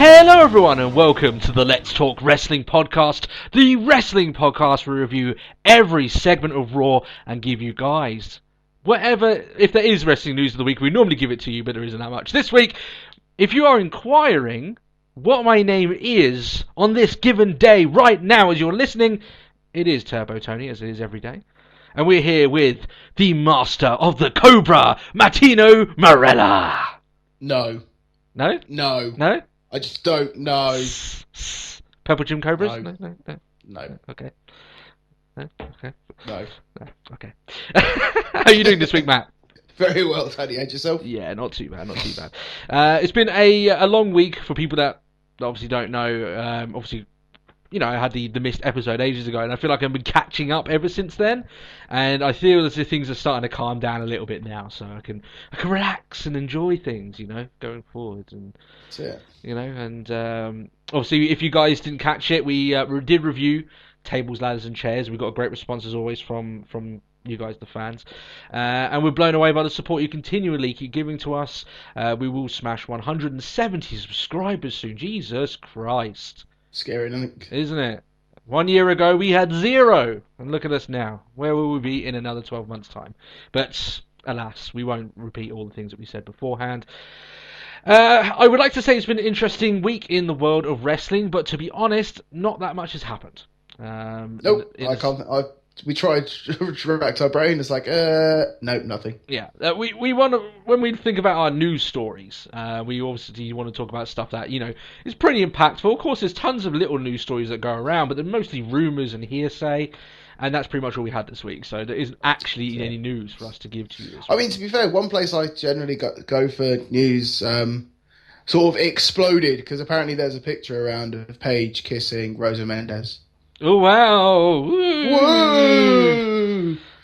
Hello everyone and welcome to the Let's Talk Wrestling podcast, the wrestling podcast where we review every segment of Raw and give you guys whatever, if there is wrestling news of the week, we normally give it to you, but there isn't that much. This week, if you are inquiring what my name is on this given day right now as you're listening, it is Turbo Tony, as it is every day. And we're here with the master of the Cobra, Martino Marella. No. No? No. No? I just don't know. Purple Jim Cobras? No. No. Okay. No? Okay. No. No. Okay. How are you doing this week, Matt? Very well, Tony. And yourself? Yeah, not too bad, not too bad. It's been a long week for people that obviously don't know. Obviously, you know, I had the missed episode ages ago, and I feel like I've been catching up ever since then. And I feel as if things are starting to calm down a little bit now, so I can relax and enjoy things, you know, going forward. And that's it. You know, and obviously, if you guys didn't catch it, we did review Tables, Ladders, and Chairs. We got a great response as always from you guys, the fans, and we're blown away by the support you continually keep giving to us. We will smash 170 subscribers soon. Jesus Christ. Scary, isn't it? 1 year ago we had 0, and look at us now. Where will we be in another 12 months' time? But alas, we won't repeat all the things that we said beforehand. I would like to say it's been an interesting week in the world of wrestling, but to be honest, not that much has happened. Nope, I can't. We tried to rack our brain. It's like, nope, nothing. Yeah, we want to, when we think about our news stories, we obviously want to talk about stuff that, you know, is pretty impactful. Of course, there's tons of little news stories that go around, but they're mostly rumours and hearsay, and that's pretty much all we had this week. So there isn't actually any news for us to give to you. I mean, to be fair, one place I generally go for news sort of exploded because apparently there's a picture around of Paige kissing Rosa Mendez. Oh, wow. Woo!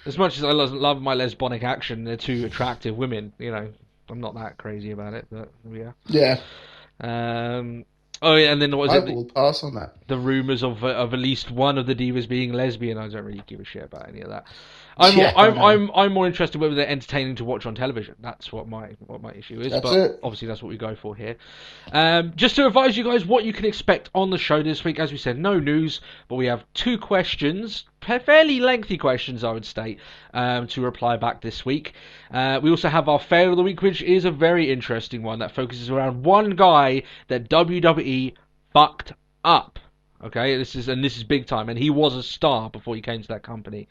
As much as I love my lesbonic action, they're two attractive women. You know, I'm not that crazy about it, but yeah. Yeah. Oh, yeah, and then what was I will pass on that. The rumours of at least one of the divas being lesbian. I don't really give a shit about any of that. I'm more interested whether they're entertaining to watch on television. That's what my issue is. Obviously that's what we go for here. Just to advise you guys what you can expect on the show this week. As we said, no news, but we have 2 questions, fairly lengthy questions, I would state, to reply back this week. We also have our fail of the week, which is a very interesting one that focuses around one guy that WWE fucked up. Okay, this is big time, and he was a star before he came to that company.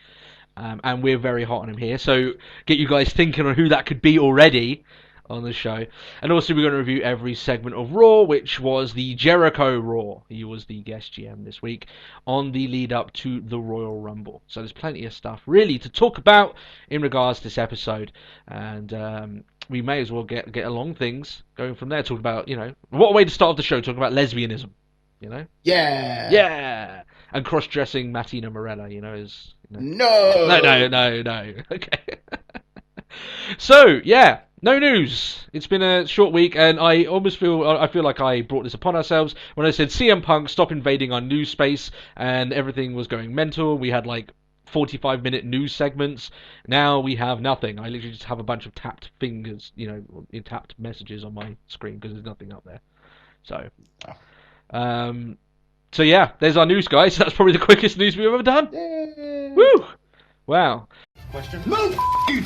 And we're very hot on him here, so get you guys thinking on who that could be already on the show. And also we're going to review every segment of Raw, which was the Jericho Raw. He was the guest GM this week on the lead up to the Royal Rumble. So there's plenty of stuff really to talk about in regards to this episode, and we may as well get along things going from there. Talk about, you know, what a way to start off the show, talking about lesbianism, you know? Yeah! And cross-dressing Martino Marella, you know, is... You know. No. Okay. So, yeah, no news. It's been a short week, and I feel like I brought this upon ourselves when I said CM Punk stop invading our news space, and everything was going mental. We had, like, 45-minute news segments. Now we have nothing. I literally just have a bunch of tapped fingers, you know, tapped messages on my screen because there's nothing up there. So yeah, there's our news, guys. That's probably the quickest news we've ever done. Yay. Woo! Wow. Question? No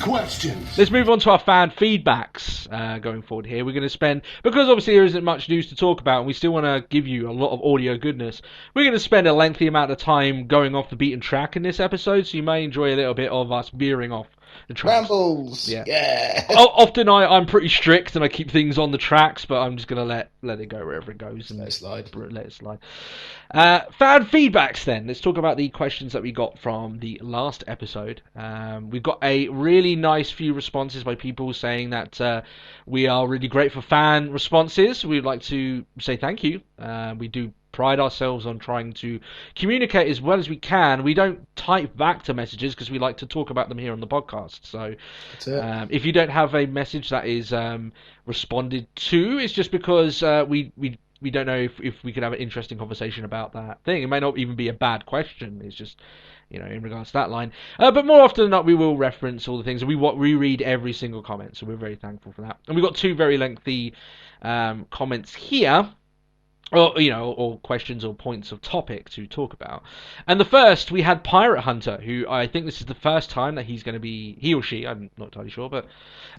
questions. Let's move on to our fan feedbacks going forward here. We're going to spend, because obviously there isn't much news to talk about, and we still want to give you a lot of audio goodness, we're going to spend a lengthy amount of time going off the beaten track in this episode, so you may enjoy a little bit of us veering off the tracks. Rambles! Yeah. Often I'm pretty strict and I keep things on the tracks, but I'm just going to let it go wherever it goes. And let it slide. Fan feedbacks then. Let's talk about the questions that we got from the last episode. We've got a really nice few responses by people saying that we are really great for fan responses. We'd like to say thank you. We do pride ourselves on trying to communicate as well as we can. We don't type back to messages because we like to talk about them here on the podcast. So if you don't have a message that is responded to, it's just because we don't know if we could have an interesting conversation about that thing. It may not even be a bad question. It's just, you know, in regards to that line. But more often than not, we will reference all the things, and we reread every single comment, so we're very thankful for that. And we've got 2 very lengthy comments here. or questions or points of topic to talk about. And the first, we had Pirate Hunter, who I think this is the first time that he's going to be, he or she, I'm not entirely sure, but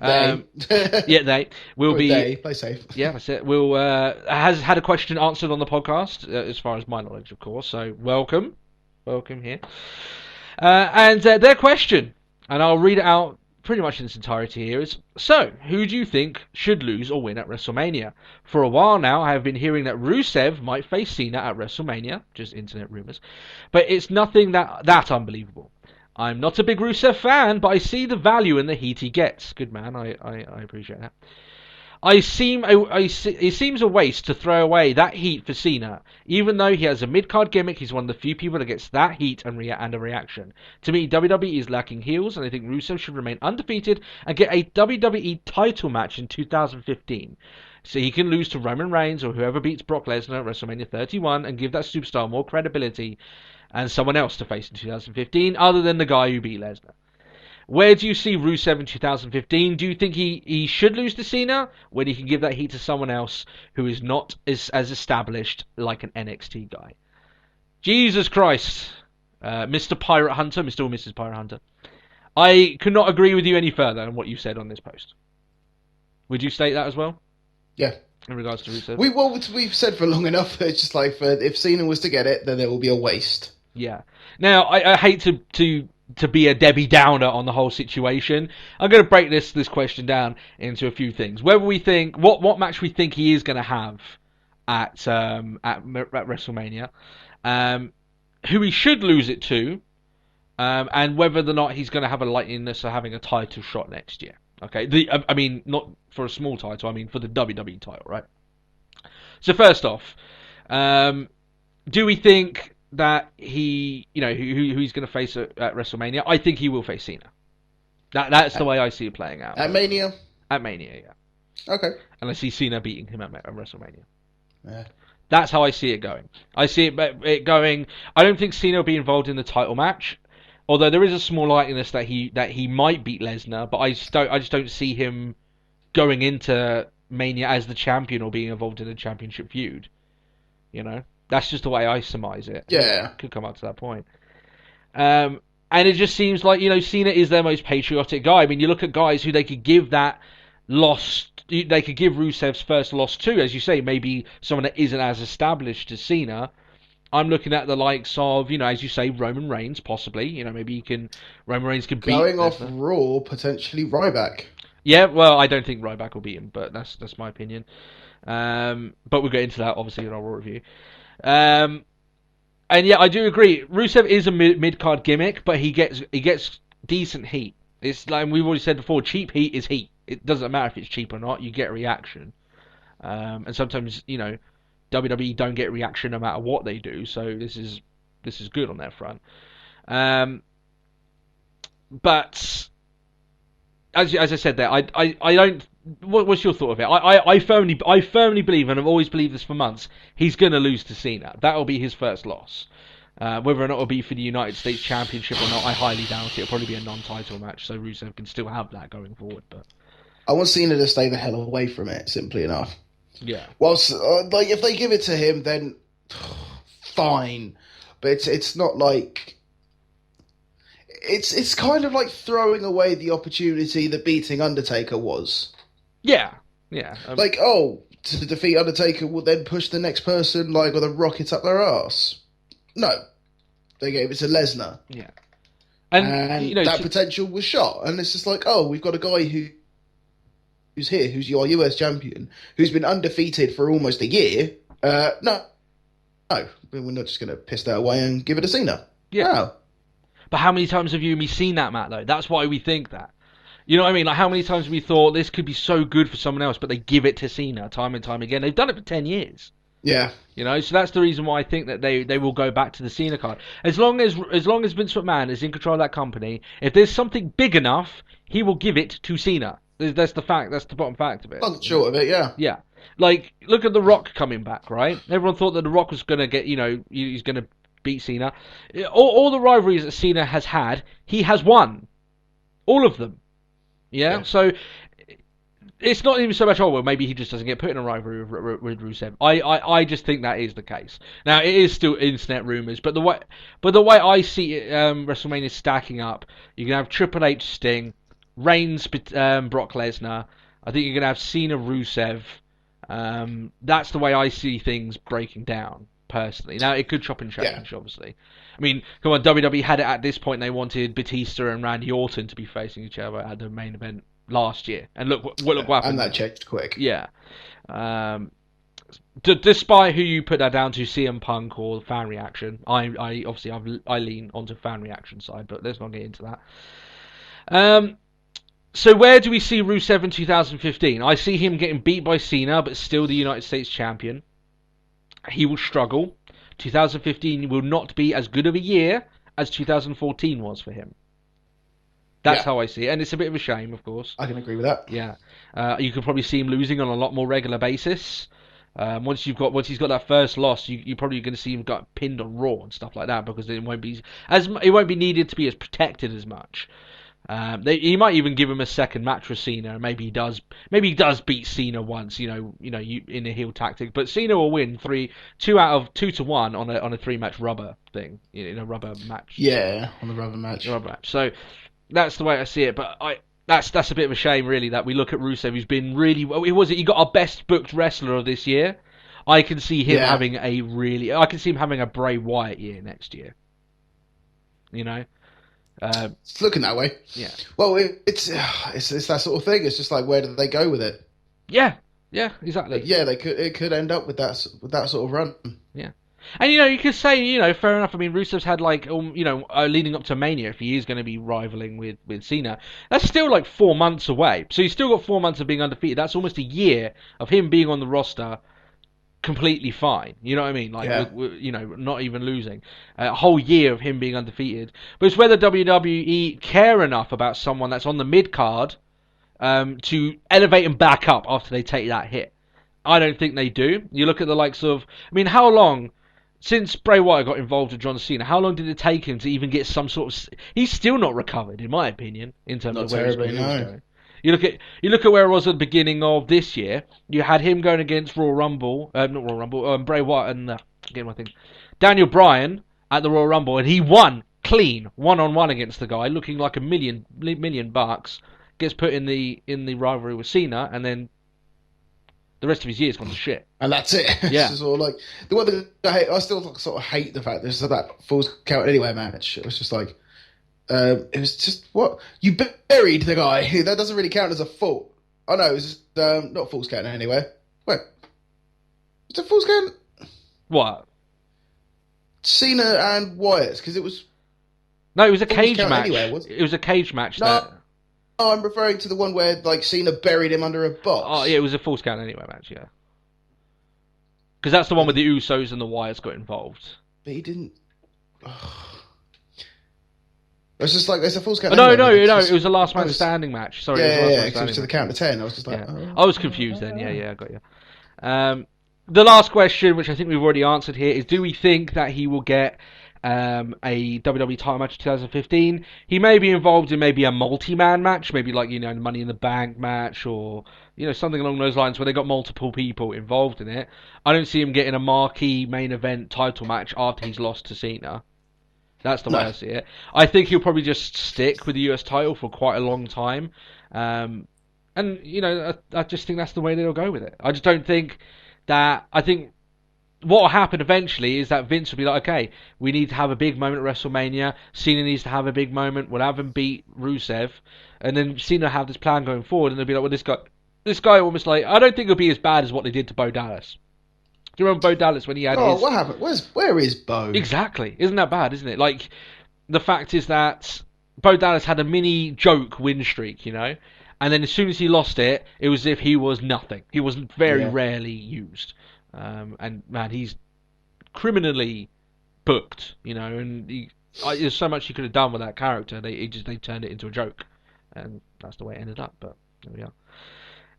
they will be. They play safe. Yeah, that's it. Will has had a question answered on the podcast, as far as my knowledge, of course. So welcome here. And their question, and I'll read it out pretty much in its entirety here, is: so, who do you think should lose or win at WrestleMania? For a while now, I have been hearing that Rusev might face Cena at WrestleMania, just internet rumors, but it's nothing that unbelievable. I'm not a big Rusev fan, but I see the value in the heat he gets. Good man, I appreciate that. It seems a waste to throw away that heat for Cena. Even though he has a mid-card gimmick, he's one of the few people that gets that heat and a reaction. To me, WWE is lacking heels, and I think Rusev should remain undefeated and get a WWE title match in 2015. So he can lose to Roman Reigns or whoever beats Brock Lesnar at WrestleMania 31 and give that superstar more credibility and someone else to face in 2015 other than the guy who beat Lesnar. Where do you see Rusev in 2015? Do you think he should lose to Cena when he can give that heat to someone else who is not as established like an NXT guy? Jesus Christ, Mr. Pirate Hunter, Mr. or Mrs. Pirate Hunter. I could not agree with you any further on what you said on this post. Would you state that as well? Yeah. In regards to Rusev? We've said for long enough that it's just like, if Cena was to get it, then it will be a waste. Yeah. Now, I hate to be a Debbie Downer on the whole situation. I'm going to break this question down into a few things. Whether we think what match we think he is going to have at WrestleMania, who he should lose it to, and whether or not he's going to have a likeliness of having a title shot next year. Okay, I mean not for a small title. I mean for the WWE title, right? So first off, do we think that he, who he's going to face at WrestleMania? I think he will face Cena. That's the way I see it playing out. At Mania? At Mania, yeah. Okay. And I see Cena beating him at WrestleMania. Yeah. That's how I see it going. I see it going. I don't think Cena will be involved in the title match, although there is a small likeliness that he might beat Lesnar. But I just don't see him going into Mania as the champion or being involved in a championship feud. That's just the way I surmise it. Yeah. It could come up to that point. And it just seems like, Cena is their most patriotic guy. I mean, you look at guys who they could give that loss, they could give Rusev's first loss to, as you say, maybe someone that isn't as established as Cena. I'm looking at the likes of, as you say, Roman Reigns, possibly. Maybe Roman Reigns could beat... Going off Raw, potentially Ryback. Yeah, well, I don't think Ryback will beat him, but that's my opinion. But we'll get into that, obviously, in our Raw review. And yeah, I do agree. Rusev is a mid-card gimmick, but he gets decent heat. It's like we've already said before, cheap heat is heat. It doesn't matter if it's cheap or not, you get a reaction. And sometimes, WWE don't get reaction no matter what they do, so this is good on that front. But as I said there, I don't. What's your thought of it? I firmly believe, and I've always believed this for months, he's going to lose to Cena. That'll be his first loss. Whether or not it'll be for the United States Championship or not, I highly doubt it. It'll probably be a non-title match, so Rusev can still have that going forward. But I want Cena to stay the hell away from it, simply enough. Yeah. Whilst, if they give it to him, then fine. But it's not like... It's kind of like throwing away the opportunity that beating Undertaker was. Yeah. To defeat Undertaker will then push the next person with a rocket up their arse. No. They gave it to Lesnar. Yeah. And that potential was shot. And it's just we've got a guy who's here, who's your US champion, who's been undefeated for almost a year. No, we're not just going to piss that away and give it to Cena. Yeah. No. But how many times have you and me seen that, Matt, though? That's why we think that. You know what I mean? Like, how many times have we thought this could be so good for someone else, but they give it to Cena time and time again? They've done it for 10 years. Yeah. So that's the reason why I think that they will go back to the Cena card. As long as Vince McMahon is in control of that company, if there's something big enough, he will give it to Cena. That's the fact. That's the bottom fact of it. Long short of it, yeah. Yeah. Like, look at The Rock coming back, right? Everyone thought that The Rock was going to get, he's going to beat Cena. All the rivalries that Cena has had, he has won. All of them. Yeah? So It's not even so much, well, maybe he just doesn't get put in a rivalry with Rusev. I just think that is the case. Now, it is still internet rumours, but the way I see it, WrestleMania stacking up, you're going to have Triple H, Sting, Reigns, Brock Lesnar. I think you're going to have Cena, Rusev. That's the way I see things breaking down, personally. Now, it could chop and change, obviously. I mean, come on, WWE had it at this point, they wanted Batista and Randy Orton to be facing each other at the main event last year, and look what happened. And that changed quick. Yeah. Despite who you put that down to, CM Punk or fan reaction, I lean onto fan reaction side, but let's not get into that. So where do we see Rusev in 2015? I see him getting beat by Cena, but still the United States champion. He will struggle. 2015 will not be as good of a year as 2014 was for him. That's how I see it, and it's a bit of a shame, of course. I can agree with that. Yeah, you could probably see him losing on a lot more regular basis. Once he's got that first loss, you're probably going to see him got pinned on Raw and stuff like that, because it won't be needed to be as protected as much. He might even give him a second match with Cena, and maybe he does beat Cena once, in a heel tactic. But Cena will win 2 out of 1 on a 3-match rubber thing, in a rubber match. Yeah, on the rubber match. So that's the way I see it. But that's a bit of a shame, really, that we look at Rusev, who's been really well. He got our best booked wrestler of this year. I can see him having a Bray Wyatt year next year. It's looking that way. Yeah. Well, it's that sort of thing. It's just like, where do they go with it? Yeah. Yeah. Exactly. Yeah, it could end up with that sort of run. Yeah. And you could say, fair enough. I mean, Rusev's had leading up to Mania, if he is going to be rivaling with Cena, that's still like 4 months away. So he's still got 4 months of being undefeated. That's almost a year of him being on the roster, completely fine. You know what I mean? Not even losing. A whole year of him being undefeated. But it's whether WWE care enough about someone that's on the mid card to elevate him back up after they take that hit. I don't think they do. You look at the likes of, how long, since Bray Wyatt got involved with John Cena, how long did it take him to even get some sort of... He's still not recovered, in my opinion, in terms of where he's going. You look at where it was at the beginning of this year. You had him going against Bray Wyatt and Daniel Bryan at the Royal Rumble, and he won clean 1-on-1 against the guy, looking like $1 million. Gets put in the rivalry with Cena, and then the rest of his year's gone to shit. And that's it. Yeah. It's sort of like the one thing I still sort of hate the fact there's that Falls Count Anywhere match. It was just like. It was just, what? You buried the guy. That doesn't really count as a fault. Oh no, it was not Falls Count Anywhere. Wait. Is it Falls Count? What? Cena and Wyatt, because it was... No, it was a cage match. It was a cage match. No, I'm referring to the one where Cena buried him under a box. Oh yeah, it was a Falls Count Anywhere match, yeah. Because that's the one where the Usos and the Wyatts got involved. But he didn't... It was just like, there's a Falls Count. No, it was a last man standing match. Sorry, it was to the count of 10. I was just like, I was confused then. Yeah, I got you. The last question, which I think we've already answered here, is: do we think that he will get a WWE title match in 2015? He may be involved in maybe a multi-man match, maybe like the Money in the Bank match, or something along those lines where they got multiple people involved in it. I don't see him getting a marquee main event title match after he's lost to Cena. That's the way I see it. I think he'll probably just stick with the US title for quite a long time. And, I just think that's the way they'll go with it. I just don't think that... I think what will happen eventually is that Vince will be like, okay, we need to have a big moment at WrestleMania. Cena needs to have a big moment. We'll have him beat Rusev. And then Cena will have this plan going forward. And they'll be like, well, this guy almost like... I don't think it'll be as bad as what they did to Bo Dallas. Do you remember Bo Dallas when he had his... Oh, what happened? Where is Bo? Exactly. Isn't that bad, isn't it? Like, the fact is that Bo Dallas had a mini joke win streak, and then as soon as he lost it, it was as if he was nothing. He was very rarely used. And, man, he's criminally booked, and there's so much he could have done with that character. They turned it into a joke. And that's the way it ended up, but there we are.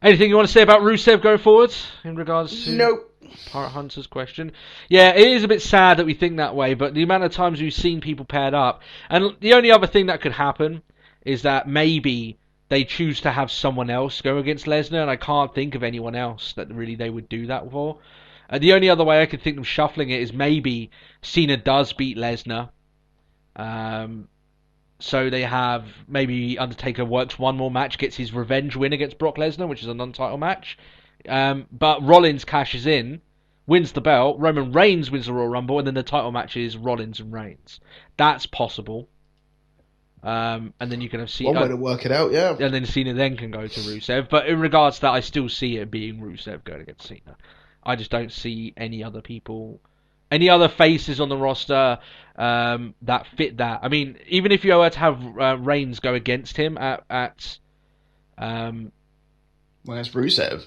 Anything you want to say about Rusev going forward in regards to... Nope. Pirate Hunter's question? Yeah, it is a bit sad that we think that way, but the amount of times we've seen people paired up, and the only other thing that could happen is that maybe they choose to have someone else go against Lesnar, and I can't think of anyone else that really they would do that for. The only other way I could think of shuffling it is maybe Cena does beat Lesnar. So they have maybe Undertaker works one more match, gets his revenge win against Brock Lesnar, which is a non-title match. But Rollins cashes in, wins the belt. Roman Reigns wins the Royal Rumble, and then the title match is Rollins and Reigns. That's possible. And then you can have Cena. One way to work it out, yeah. And then Cena then can go to Rusev. But in regards to that, I still see it being Rusev going against Cena. I just don't see any other people, any other faces on the roster that fit that. I mean, even if you were to have Reigns go against him at well, that's Rusev.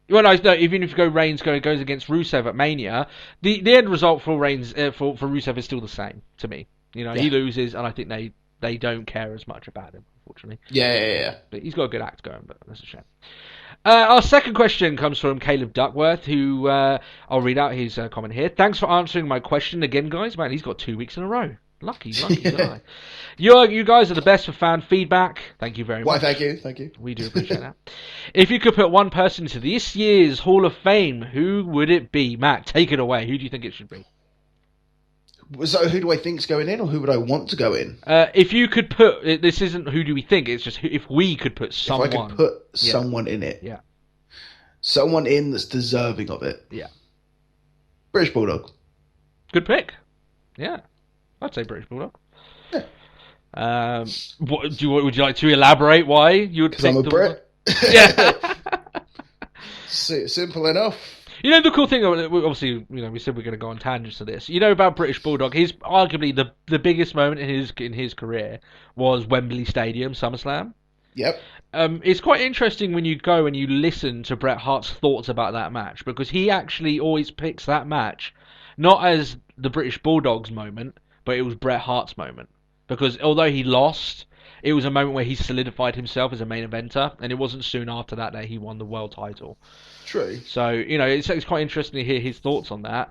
Well, no, even if Reigns goes against Rusev at Mania, the end result for Reigns for Rusev is still the same to me. You know, he loses, and I think they don't care as much about him, unfortunately. Yeah. But he's got a good act going, but that's a shame. Our second question comes from Caleb Duckworth, who I'll read out his comment here. Thanks for answering my question again, guys. Man, he's got 2 weeks in a row. Lucky guy. You guys are the best for fan feedback. Thank you very much. Why, thank you. We do appreciate that. If you could put one person into this year's Hall of Fame, who would it be? Matt, take it away. Who do you think it should be? So who do I think's going in, or who would I want to go in? If you could put... This isn't who do we think, it's just if we could put someone... If I could put someone in it. Yeah. Someone in that's deserving of it. Yeah. British Bulldog. Good pick. Yeah. I'd say British Bulldog. Yeah. Would you like to elaborate why you would pick? Because I'm a Brit. Yeah. Simple enough. You know, the cool thing, obviously, we said we're going to go on tangents to this. You know about British Bulldog, he's arguably the biggest moment in his career was Wembley Stadium, SummerSlam. Yep. It's quite interesting when you go and you listen to Bret Hart's thoughts about that match, because he actually always picks that match not as the British Bulldog's moment, but it was Bret Hart's moment. Because although he lost, it was a moment where he solidified himself as a main eventer, and it wasn't soon after that he won the world title. True. So, it's quite interesting to hear his thoughts on that.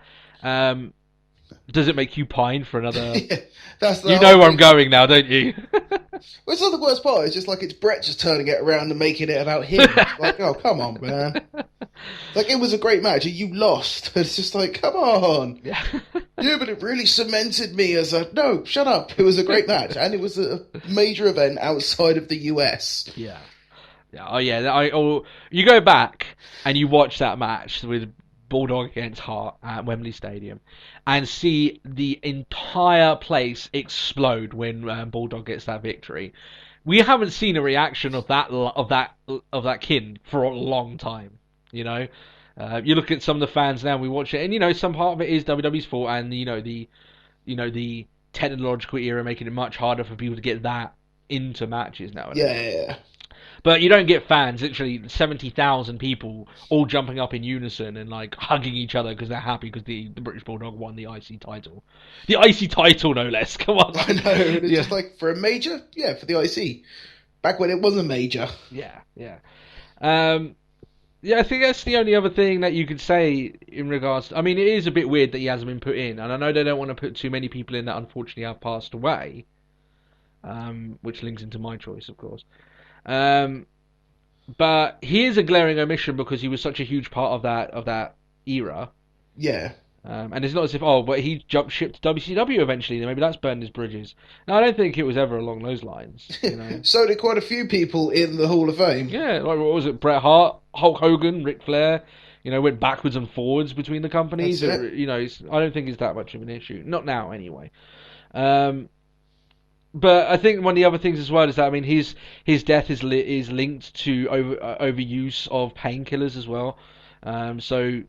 Does it make you pine for another... You know where I'm going now, don't you? Well, it's not the worst part. It's just like it's Brett just turning it around and making it about him. Like, oh, come on, man. Like, it was a great match and you lost. It's just like, come on. Yeah. Yeah, but it really cemented me as a... No, shut up. It was a great match. And it was a major event outside of the US. Yeah. Oh, yeah. You go back and you watch that match with Bulldog against Hart at Wembley Stadium and see the entire place explode when Bulldog gets that victory. We haven't seen a reaction of that kin for a long time. You look at some of the fans now, we watch it, and some part of it is WWE's fault, and the technological era making it much harder for people to get that into matches nowadays. Yeah. But you don't get fans, literally 70,000 people all jumping up in unison and like hugging each other because they're happy because the British Bulldog won the IC title. The IC title, no less. Come on. I know. It's just like for a major, for the IC. Back when it was a major. Yeah. I think that's the only other thing that you could say in regards to... I mean, it is a bit weird that he hasn't been put in, and I know they don't want to put too many people in that unfortunately have passed away, which links into my choice, of course. But he is a glaring omission because he was such a huge part of that era. Yeah. And it's not as if, but he jumped ship to WCW eventually, then maybe that's burned his bridges. No, I don't think it was ever along those lines. So did quite a few people in the Hall of Fame. Yeah, like what was it? Bret Hart, Hulk Hogan, Ric Flair. Went backwards and forwards between the companies. I don't think it's that much of an issue. Not now, anyway. But I think one of the other things as well is that his death is linked to overuse of painkillers as well. So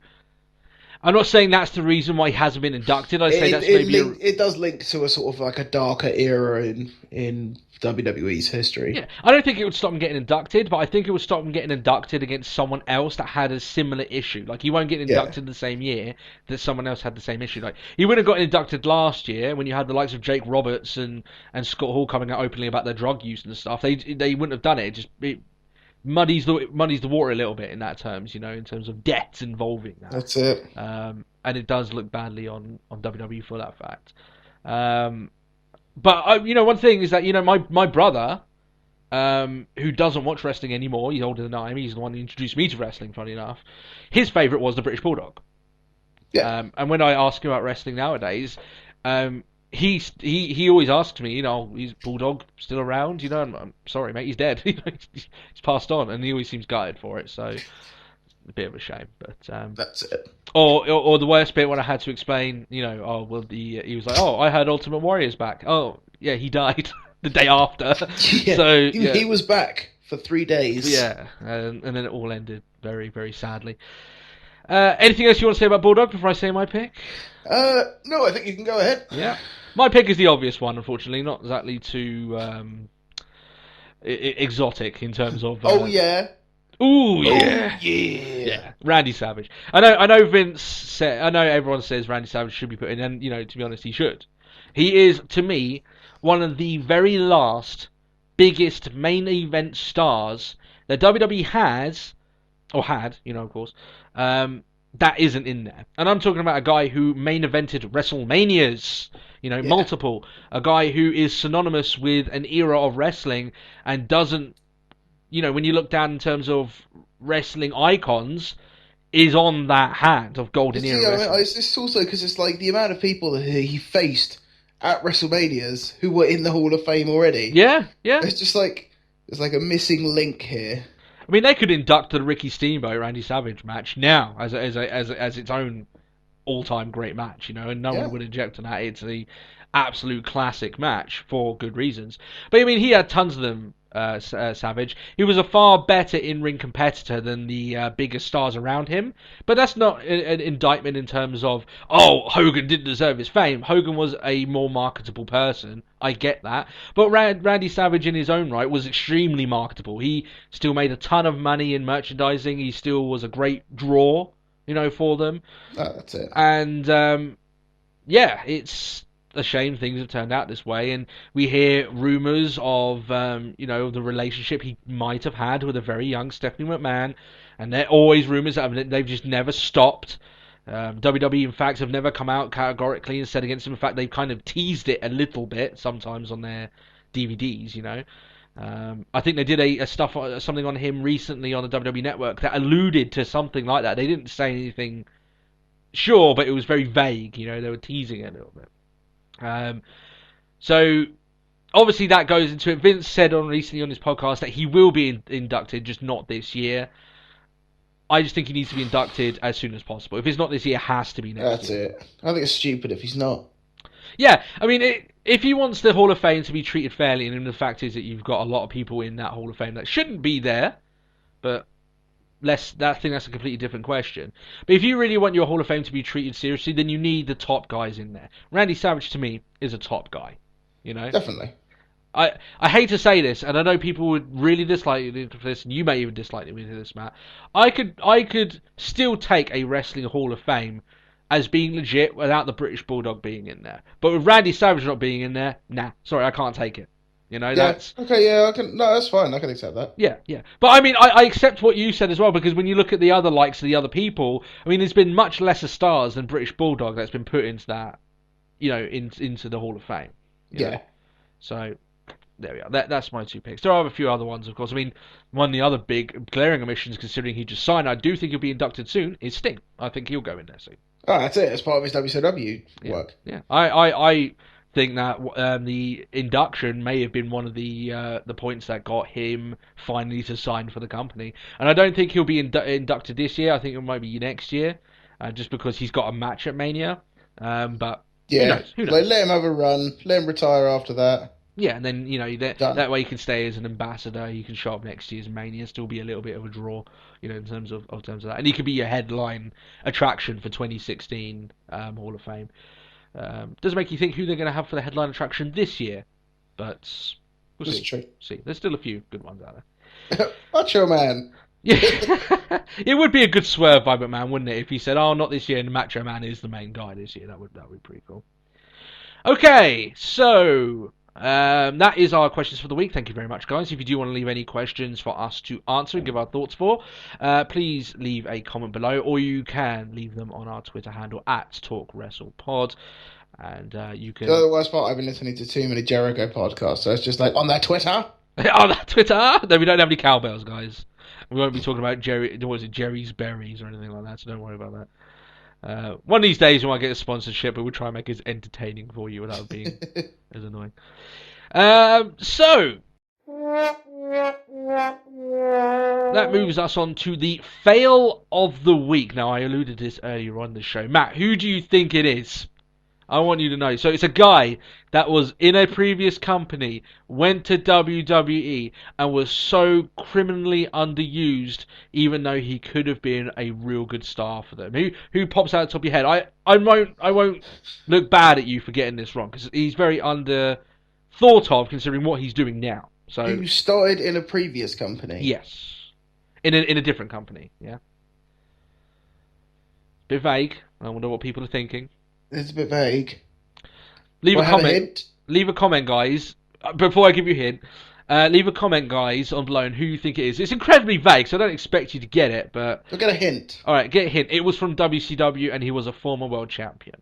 I'm not saying that's the reason why he hasn't been inducted. It does link to a sort of like a darker era in WWE's history. Yeah, I don't think it would stop him getting inducted, but I think it would stop him getting inducted against someone else that had a similar issue. Like, he won't get inducted the same year that someone else had the same issue. Like, he would have got inducted last year when you had the likes of Jake Roberts and Scott Hall coming out openly about their drug use and stuff. They wouldn't have done it. It muddies the water a little bit in that terms, in terms of deaths involving that. That's it. And it does look badly on WWE for that fact. But one thing is that my brother who doesn't watch wrestling anymore. He's older than I am. He's the one who introduced me to wrestling, funny enough. His favourite was the British Bulldog. Yeah. And when I ask him about wrestling nowadays, he always asks me, is Bulldog still around? And I'm sorry, mate, he's dead. He's passed on, and he always seems gutted for it. So a bit of a shame, but that's it. Or the worst bit when I had to explain, he was like, I heard Ultimate Warrior's back. Oh, yeah, he died the day after. Yeah, so he was back for 3 days. Yeah, and then it all ended very, very sadly. Anything else you want to say about Bulldog before I say my pick? No, I think you can go ahead. Yeah, my pick is the obvious one, unfortunately, not exactly too exotic in terms of. Oh yeah. Ooh, yeah. Yeah. Randy Savage. I know Vince said, I know everyone says Randy Savage should be put in, and, to be honest, he should. He is, to me, one of the very last, biggest main event stars that WWE has, or had, of course, that isn't in there. And I'm talking about a guy who main evented WrestleManias, multiple. A guy who is synonymous with an era of wrestling and doesn't, when you look down in terms of wrestling icons, is on that hand of golden era wrestling. It's also because it's like the amount of people that he faced at WrestleManias who were in the Hall of Fame already. Yeah, yeah. It's just like there's like a missing link here. I mean, they could induct the Ricky Steamboat Randy Savage match now as its own all-time great match, and no one would object on that. It's the absolute classic match for good reasons. But I mean, he had tons of them. Savage. He was a far better in-ring competitor than the bigger stars around him. But that's not an indictment in terms of, Hogan didn't deserve his fame. Hogan was a more marketable person. I get that. But Randy Savage in his own right was extremely marketable. He still made a ton of money in merchandising. He still was a great draw, for them. Oh, that's it. And, it's a shame things have turned out this way, and we hear rumours of the relationship he might have had with a very young Stephanie McMahon, and they're always rumours that they've just never stopped. WWE, in fact, have never come out categorically and said against him. In fact, they've kind of teased it a little bit sometimes on their DVDs. I think they did something on him recently on the WWE Network that alluded to something like that. They didn't say anything sure, but it was very vague. They were teasing it a little bit. So obviously that goes into it. Vince said recently on his podcast that he will be inducted, just not this year. I just think he needs to be inducted as soon as possible. If it's not this year, it has to be next year. That's it. I think it's stupid if he's not. Yeah, I mean, if he wants the Hall of Fame to be treated fairly, and the fact is that you've got a lot of people in that Hall of Fame that shouldn't be there, but I think that's a completely different question. But if you really want your Hall of Fame to be treated seriously, then you need the top guys in there. Randy Savage, to me, is a top guy. Definitely. I hate to say this, and I know people would really dislike this, and you may even dislike me with this, Matt. I could still take a Wrestling Hall of Fame as being legit without the British Bulldog being in there. But with Randy Savage not being in there, sorry, I can't take it. That's... Okay, yeah, I can... No, that's fine. I can accept that. Yeah. But, I mean, I accept what you said as well, because when you look at the other likes of the other people, I mean, there's been much lesser stars than British Bulldog that's been put into that, into the Hall of Fame. You know? So, there we are. That's my two picks. There are a few other ones, of course. I mean, one of the other big glaring omissions, considering he just signed, I do think he'll be inducted soon, is Sting. I think he'll go in there soon. Oh, that's it. It's part of his WCW work. Yeah. I think that the induction may have been one of the points that got him finally to sign for the company, and I don't think he'll be inducted this year. I think it might be next year, just because he's got a match at Mania. But yeah, who knows? Like, let him have a run, let him retire after that. Yeah, and then that way you can stay as an ambassador. You can show up next year's Mania, still be a little bit of a draw, in terms of that, and he could be your headline attraction for 2016 Hall of Fame. Does make you think who they're going to have for the headline attraction this year, but we'll see. True. See, there's still a few good ones out there. Macho Man. Yeah, it would be a good swerve by McMahon, wouldn't it? If he said, "Oh, not this year," and Macho Man is the main guy this year. That would be pretty cool. Okay, so that is our questions for the week. Thank you very much, guys. If you do want to leave any questions for us to answer and give our thoughts for, please leave a comment below, or you can leave them on our Twitter handle @TalkWrestlePod. And you can. The worst part, I've been listening to too many Jericho podcasts, so it's just like on their Twitter. Oh, that Twitter? No, we don't have any cowbells, guys. We won't be talking about Jerry's Berries or anything like that, so don't worry about that. One of these days we might get a sponsorship, but we'll try and make it as entertaining for you without being as annoying. So that moves us on to the fail of the week. Now, I alluded to this earlier on the show. Matt, who do you think it is? I want you to know. So it's a guy that was in a previous company, went to WWE, and was so criminally underused, even though he could have been a real good star for them. Who pops out the top of your head? I won't look bad at you for getting this wrong, because he's very under thought of considering what he's doing now. So who started in a previous company? Yes, in a different company. Yeah, bit vague. I wonder what people are thinking. It's a bit vague. Leave a comment. Leave a comment, guys. Before I give you a hint, leave a comment, guys, on below who you think it is. It's incredibly vague, so I don't expect you to get it, but I'll get a hint. All right, get a hint. It was from WCW, and he was a former world champion.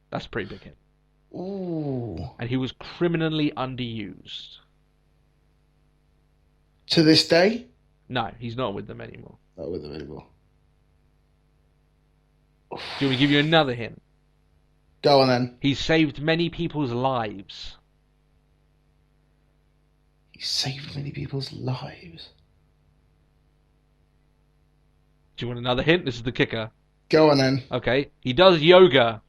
That's a pretty big hint. Ooh. And he was criminally underused. To this day? No, he's not with them anymore. Not with them anymore. Do you want me to give you another hint? Go on then. He saved many people's lives. He saved many people's lives. Do you want another hint? This is the kicker. Go on then. Okay. He does yoga.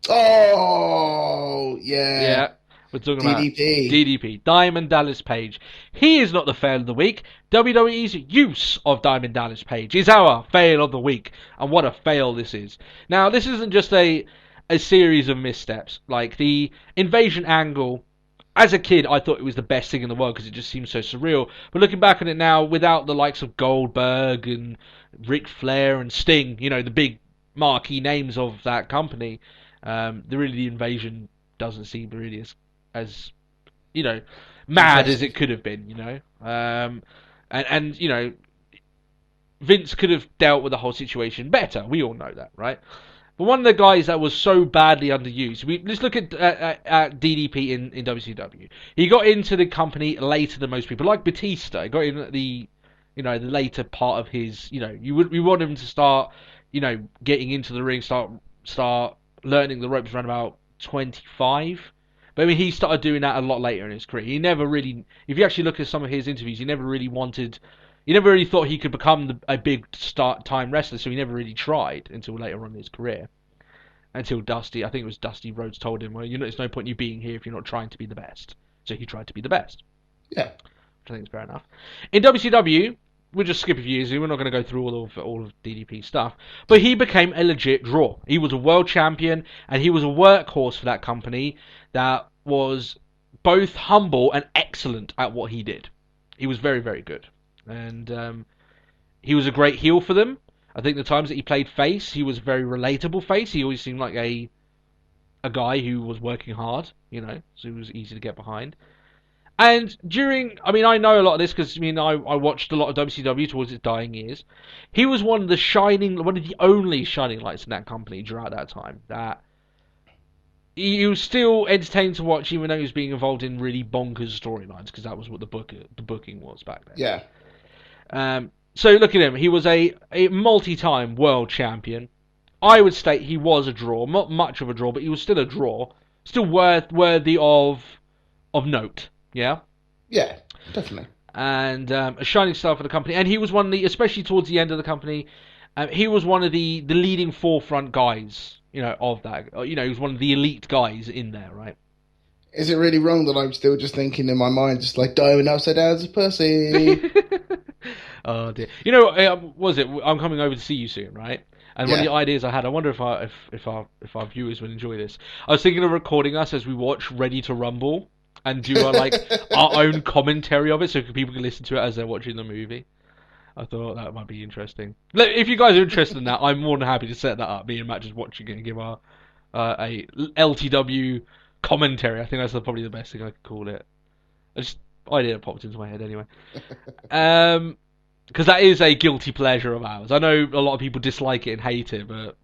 Oh, yeah. Yeah. We're talking DDP. about DDP. Diamond Dallas Page. He is not the fail of the week. WWE's use of Diamond Dallas Page is our fail of the week. And what a fail this is. Now, this isn't just a series of missteps. Like, the invasion angle, as a kid, I thought it was the best thing in the world because it just seems so surreal. But looking back on it now, without the likes of Goldberg and Ric Flair and Sting, you know, the big marquee names of that company, the invasion doesn't seem really as you know, mad as it could have been, you know. And you know, Vince could have dealt with the whole situation better. We all know that, right? But one of the guys that was so badly underused, let's look at DDP in WCW. He got into the company later than most people, like Batista. He got in at the later part of his, we want him to start, getting into the ring, start learning the ropes around about 25. But I mean, he started doing that a lot later in his career. He never really, if you actually look at some of his interviews, he never really thought he could become a big time wrestler, so he never really tried until later on in his career. Until I think it was Dusty Rhodes told him, well, there's no point in you being here if you're not trying to be the best. So he tried to be the best. Yeah. Which I think is fair enough. In WCW, we'll just skip a few years. We're not going to go through all of DDP's stuff. But he became a legit draw. He was a world champion, and he was a workhorse for that company that was both humble and excellent at what he did. He was very, very good. And he was a great heel for them. I think the times that he played face, he was a very relatable face. He always seemed like a guy who was working hard, so he was easy to get behind. And I know a lot of this because I watched a lot of WCW towards its dying years. He was one of the only shining lights in that company throughout that time. That he was still entertaining to watch, even though he was being involved in really bonkers storylines, because that was what the booking was back then. Yeah. So look at him. He was a multi-time world champion. I would state he was a draw, not much of a draw, but he was still a draw, still worthy of note. Yeah? Yeah, definitely. And a shining star for the company. And he was one of especially towards the end of the company, he was one of the leading forefront guys, of that. He was one of the elite guys in there, right? Is it really wrong that I'm still just thinking in my mind, just like Diamond upside down as a pussy? Oh dear. Was it? I'm coming over to see you soon, right? And one of the ideas I had, I wonder if our viewers would enjoy this. I was thinking of recording us as we watch Ready to Rumble and do our own commentary of it, so people can listen to it as they're watching the movie. I thought that might be interesting. If you guys are interested in that, I'm more than happy to set that up. Me and Matt just watching it and give our a LTW commentary. I think that's probably the best thing I could call it. Idea popped into my head anyway. Because that is a guilty pleasure of ours. I know a lot of people dislike it and hate it, but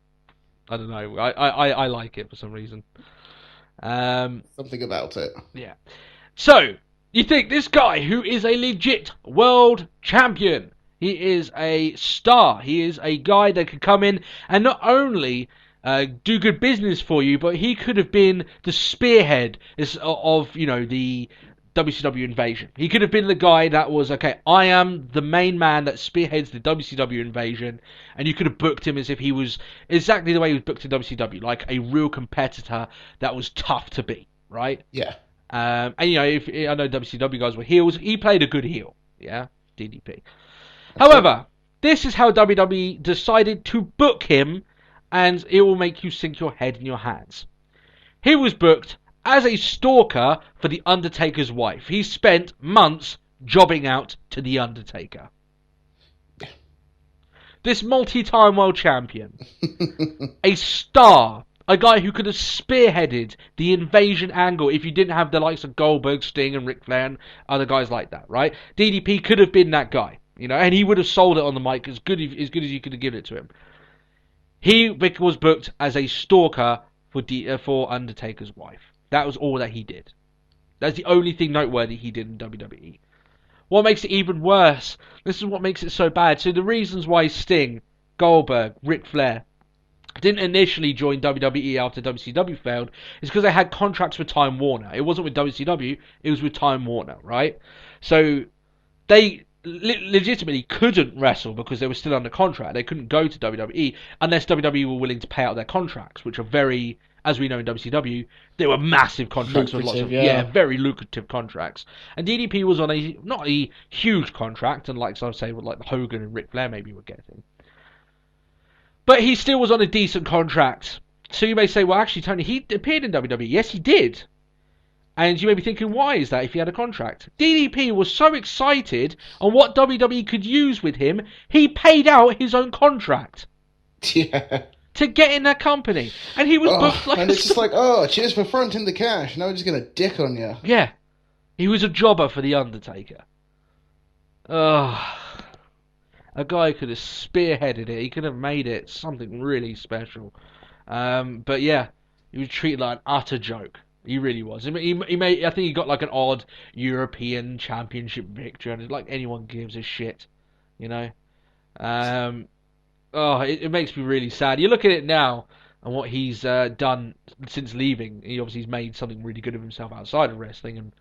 I don't know. I like it for some reason. Something about it. Yeah. So, you think this guy who is a legit world champion, he is a star, he is a guy that could come in and not only do good business for you, but he could have been the spearhead of, the WCW invasion. He could have been the guy that was, okay, I am the main man that spearheads the WCW invasion, and you could have booked him as if he was exactly the way he was booked in WCW, like a real competitor that was tough to beat, right? Yeah. And if I know WCW guys were heels, he played a good heel, yeah, DDP. However, this is how WWE decided to book him, and it will make you sink your head in your hands. He was booked as a stalker for The Undertaker's wife. He spent months jobbing out to The Undertaker. This multi-time world champion, a star, a guy who could have spearheaded the invasion angle if you didn't have the likes of Goldberg, Sting, and Ric Flair and other guys like that, right? DDP could have been that guy, and he would have sold it on the mic as good as you could have given it to him. He was booked as a stalker for Undertaker's wife. That was all that he did. That's the only thing noteworthy he did in WWE. What makes it even worse, this is what makes it so bad. So the reasons why Sting, Goldberg, Ric Flair didn't initially join WWE after WCW failed is because they had contracts with Time Warner. It wasn't with WCW, it was with Time Warner, right? So they legitimately couldn't wrestle because they were still under contract. They couldn't go to WWE unless WWE were willing to pay out their contracts, which are very, as we know in WCW, they were massive contracts with lots of very lucrative contracts. And DDP was on not a huge contract, and like I say, like the Hogan and Ric Flair maybe were getting, but he still was on a decent contract. So you may say, well, actually, Tony, he appeared in WWE. Yes, he did. And you may be thinking, why is that if he had a contract? DDP was so excited on what WWE could use with him, he paid out his own contract. Yeah. To get in that company. And he was booked like... And it's just like, cheers for fronting the cash. Now we're just going to dick on you. Yeah. He was a jobber for The Undertaker. A guy could have spearheaded it. He could have made it something really special. But yeah, he was treated like an utter joke. He really was. I think he got like an odd European Championship victory, and it's like anyone gives a shit, It makes me really sad. You look at it now and what he's done since leaving. He's made something really good of himself outside of wrestling, and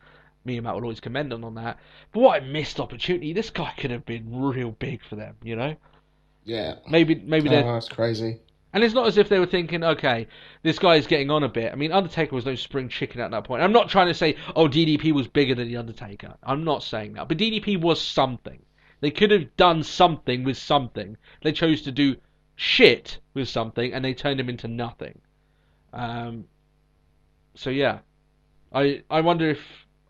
me and Matt will always commend him on that. But what a missed opportunity! This guy could have been real big for them, Yeah. Maybe. That's crazy. And it's not as if they were thinking, okay, this guy's getting on a bit. I mean, Undertaker was no spring chicken at that point. I'm not trying to say, DDP was bigger than The Undertaker. I'm not saying that. But DDP was something. They could have done something with something. They chose to do shit with something, and they turned him into nothing. So, yeah. I wonder if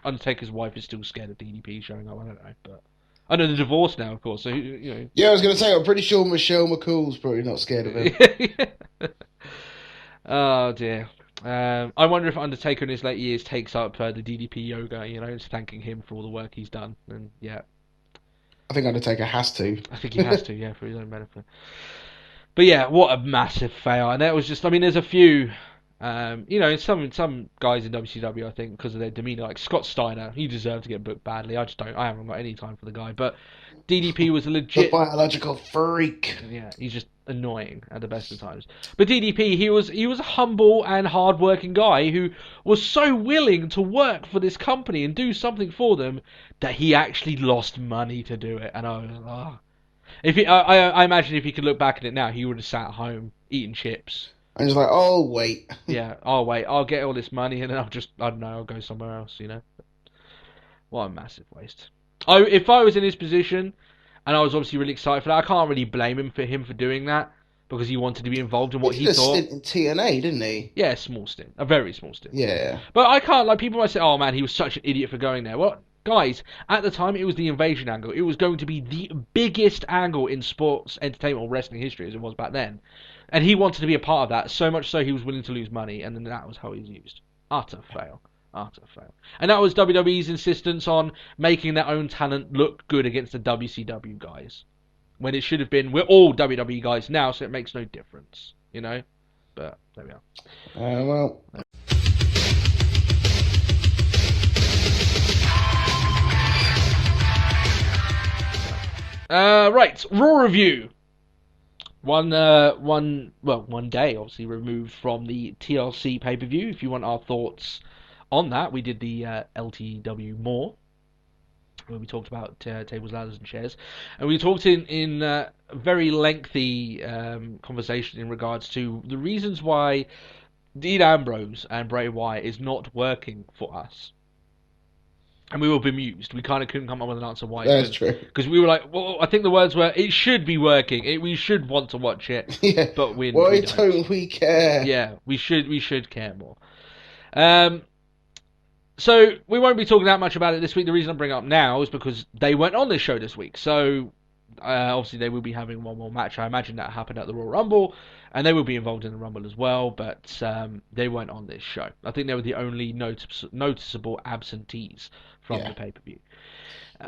Undertaker's wife is still scared of DDP showing up. I don't know, but... I know they're divorced now, of course, so, Yeah, I was going to say, I'm pretty sure Michelle McCool's probably not scared of him. Oh, dear. I wonder if Undertaker in his late years takes up the DDP yoga, just thanking him for all the work he's done. And, yeah. I think Undertaker has to. I think he has to, yeah, for his own benefit. But, yeah, what a massive fail. And that was just, there's a few... some guys in WCW, I think, because of their demeanour, like Scott Steiner, he deserved to get booked badly. I haven't got any time for the guy. But DDP was a legit... The biological freak. Yeah, he's just annoying at the best of times. But DDP, he was a humble and hard-working guy who was so willing to work for this company and do something for them that he actually lost money to do it. And I was I imagine if he could look back at it now, he would have sat at home eating chips. And just like, wait. Yeah, wait. I'll get all this money and then I'll go somewhere else, What a massive waste. If I was in his position, and I was obviously really excited for that, I can't really blame him for doing that, because he wanted to be involved in what he thought. He did a stint in TNA, didn't he? Yeah, small stint. A very small stint. Yeah. But I can't, people might say, oh man, he was such an idiot for going there. Well, guys, at the time, it was the invasion angle. It was going to be the biggest angle in sports, entertainment, or wrestling history, as it was back then. And he wanted to be a part of that, so much so he was willing to lose money, and then that was how he was used. Utter fail. And that was WWE's insistence on making their own talent look good against the WCW guys. When it should have been, we're all WWE guys now, so it makes no difference, But, there we are. Well... Right, Raw review. One day, obviously, removed from the TLC pay-per-view. If you want our thoughts on that, we did the LTW More, where we talked about tables, ladders, and chairs. And we talked in a very lengthy conversation in regards to the reasons why Dean Ambrose and Bray Wyatt is not working for us. And we were bemused. We kind of couldn't come up with an answer why. That's true. Because we were like, well, I think the words were, it should be working. We should want to watch it. Yeah. But why don't we care? Yeah, we should care more. So we won't be talking that much about it this week. The reason I bring it up now is because they weren't on this show this week. So obviously they will be having one more match. I imagine that happened at the Royal Rumble. And they will be involved in the Rumble as well, but they weren't on this show. I think they were the only noticeable absentees from the pay-per-view.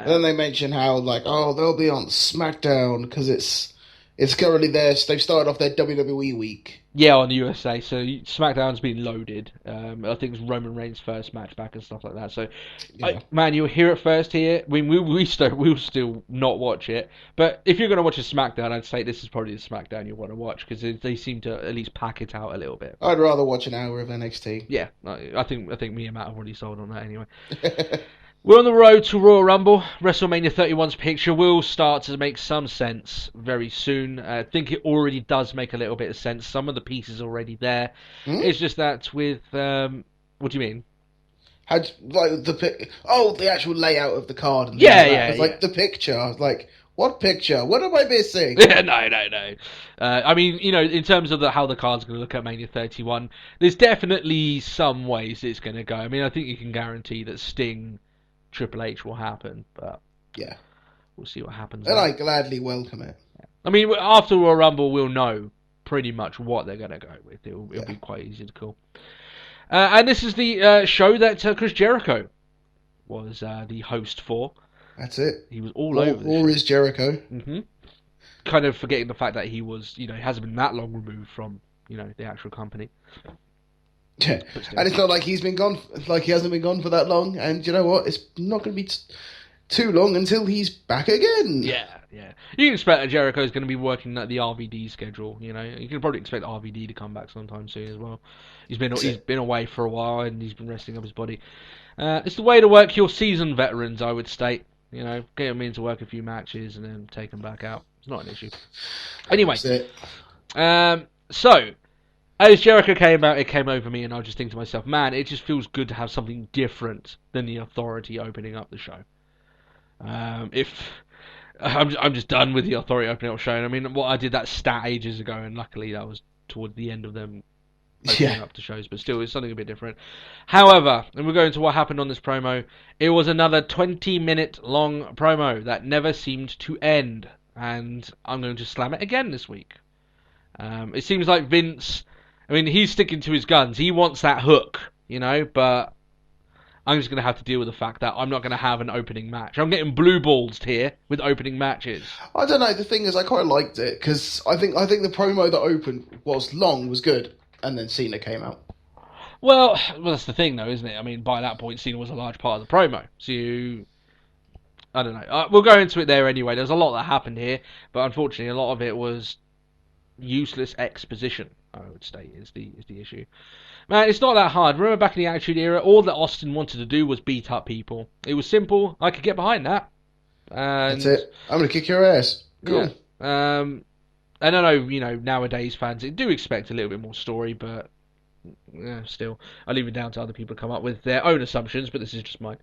Then they mention how, they'll be on SmackDown because it's currently theirs. They've started off their WWE week. Yeah, on the USA. So SmackDown's been loaded. I think it's Roman Reigns' first match back and stuff like that. So, man, you'll hear it first here. I mean, we'll still not watch it. But if you're going to watch a SmackDown, I'd say this is probably the SmackDown you want to watch because they seem to at least pack it out a little bit. I'd rather watch an hour of NXT. Yeah, I think me and Matt have already sold on that anyway. We're on the road to Royal Rumble. WrestleMania 31's picture will start to make some sense very soon. I think it already does make a little bit of sense. Some of the pieces are already there. It's just that with... what do you mean? The actual layout of the card. And the picture. I was like, what picture? What am I missing? No. I mean, in terms of how the card's going to look at Mania 31, there's definitely some ways it's going to go. I mean, I think you can guarantee that Sting... Triple H will happen, but yeah, we'll see what happens. And I gladly welcome it. Yeah. I mean, after Royal Rumble, we'll know pretty much what they're going to go with. It'll be quite easy to call. And this is the show that Chris Jericho was the host for. That's it. He was all over. Or is Jericho? Mm-hmm. Kind of forgetting the fact that he was, he hasn't been that long removed from, the actual company. Yeah, and it's not like he's been gone, he hasn't been gone for that long. And you know what? It's not going to be too long until he's back again. Yeah. You can expect that Jericho's going to be working at the RVD schedule. You can probably expect RVD to come back sometime soon as well. He's been away for a while and he's been resting up his body. It's the way to work your seasoned veterans, I would state. Get them in to work a few matches and then take them back out. It's not an issue. Anyway, so. As Jericho came out, it came over me, and I was just thinking to myself, man, it just feels good to have something different than the Authority opening up the show. If I'm just done with the Authority opening up the show. And I mean, I did that stat ages ago, and luckily that was towards the end of them opening up the shows. But still, it's something a bit different. However, and we're going to what happened on this promo. It was another 20-minute long promo that never seemed to end, and I'm going to slam it again this week. It seems like Vince. I mean, he's sticking to his guns. He wants that hook, but I'm just going to have to deal with the fact that I'm not going to have an opening match. I'm getting blue balls here with opening matches. I don't know. The thing is, I quite liked it because I think the promo that opened was good, and then Cena came out. Well, that's the thing, though, isn't it? I mean, by that point, Cena was a large part of the promo. So, I don't know. We'll go into it there anyway. There's a lot that happened here, but unfortunately, a lot of it was useless exposition. I would say is the issue. Man, it's not that hard. Remember back in the Attitude Era, all that Austin wanted to do was beat up people. It was simple. I could get behind that. And that's it. I'm going to kick your ass. Cool. Yeah. And I know, nowadays fans do expect a little bit more story, but still, I leave it down to other people to come up with their own assumptions, but this is just mine.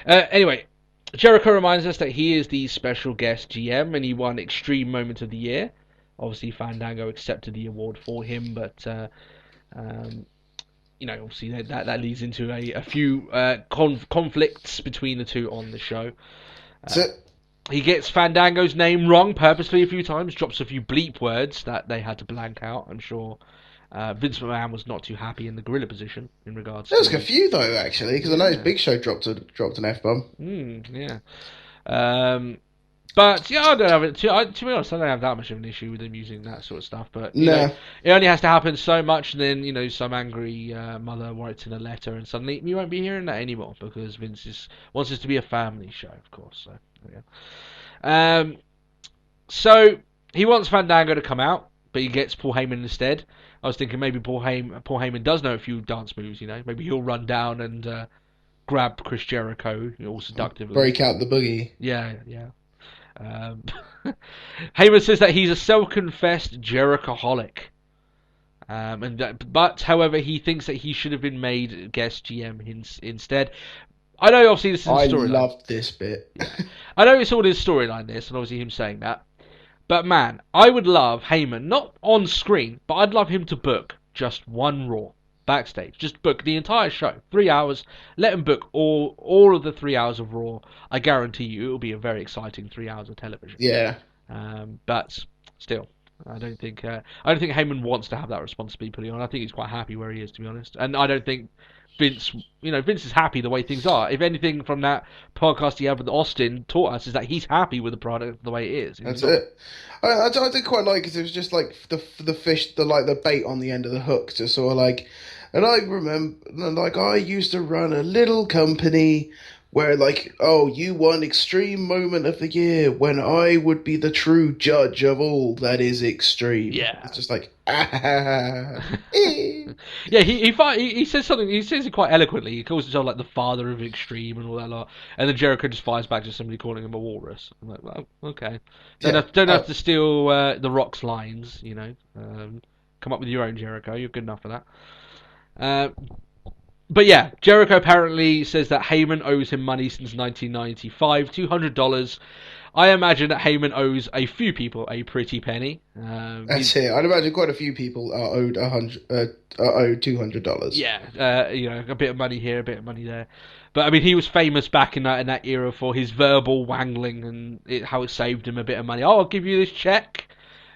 Anyway, Jericho reminds us that he is the special guest GM, and he won Extreme Moment of the Year. Obviously, Fandango accepted the award for him, but obviously that leads into a few conflicts between the two on the show. He gets Fandango's name wrong purposely a few times, drops a few bleep words that they had to blank out. I'm sure Vince McMahon was not too happy in the gorilla position in regards. There was a few though, actually, because I know his Big Show dropped an F-bomb. Yeah. But yeah, I don't have it. To be honest, I don't have that much of an issue with him using that sort of stuff. But it only has to happen so much, and then some angry mother writes in a letter, and suddenly you won't be hearing that anymore because Vince wants this to be a family show, of course. So yeah. So he wants Fandango to come out, but he gets Paul Heyman instead. I was thinking maybe Paul Heyman does know a few dance moves, Maybe he'll run down and grab Chris Jericho, all seductively. Break out the boogie. Yeah. Heyman says that he's a self-confessed Jerichoholic. But however, he thinks that he should have been made guest GM instead. I know, obviously, this is a storyline. I loved this bit. I know it's all his storyline, this, and obviously him saying that. But man, I would love Heyman, not on screen, but I'd love him to book just one Raw backstage. Just book the entire show, 3 hours. Let him book all of the 3 hours of Raw. I guarantee you, it will be a very exciting 3 hours of television. Yeah. But still, I don't think Heyman wants to have that responsibility put on. I think he's quite happy where he is, to be honest. And I don't think Vince is happy the way things are. If anything from that podcast he had with Austin taught us is that he's happy with the product the way it is. That's it. I did quite like it. It was just like the fish, the bait on the end of the hook, to sort of like. And I remember, like, I used to run a little company where, like, you won Extreme Moment of the Year when I would be the true judge of all that is extreme. Yeah. It's just like, Yeah, he says something, he says it quite eloquently. He calls himself, like, the father of extreme and all that lot. And then Jericho just fires back to somebody calling him a walrus. I'm like, well, okay. Don't have to steal The Rock's lines, come up with your own, Jericho. You're good enough for that. But yeah, Jericho apparently says that Heyman owes him money since 1995, $200. I imagine that Heyman owes a few people a pretty penny. That's it. I'd imagine quite a few people are owed $200. Yeah, a bit of money here, a bit of money there. But I mean, he was famous back in that era for his verbal wangling and how it saved him a bit of money. I'll give you this check.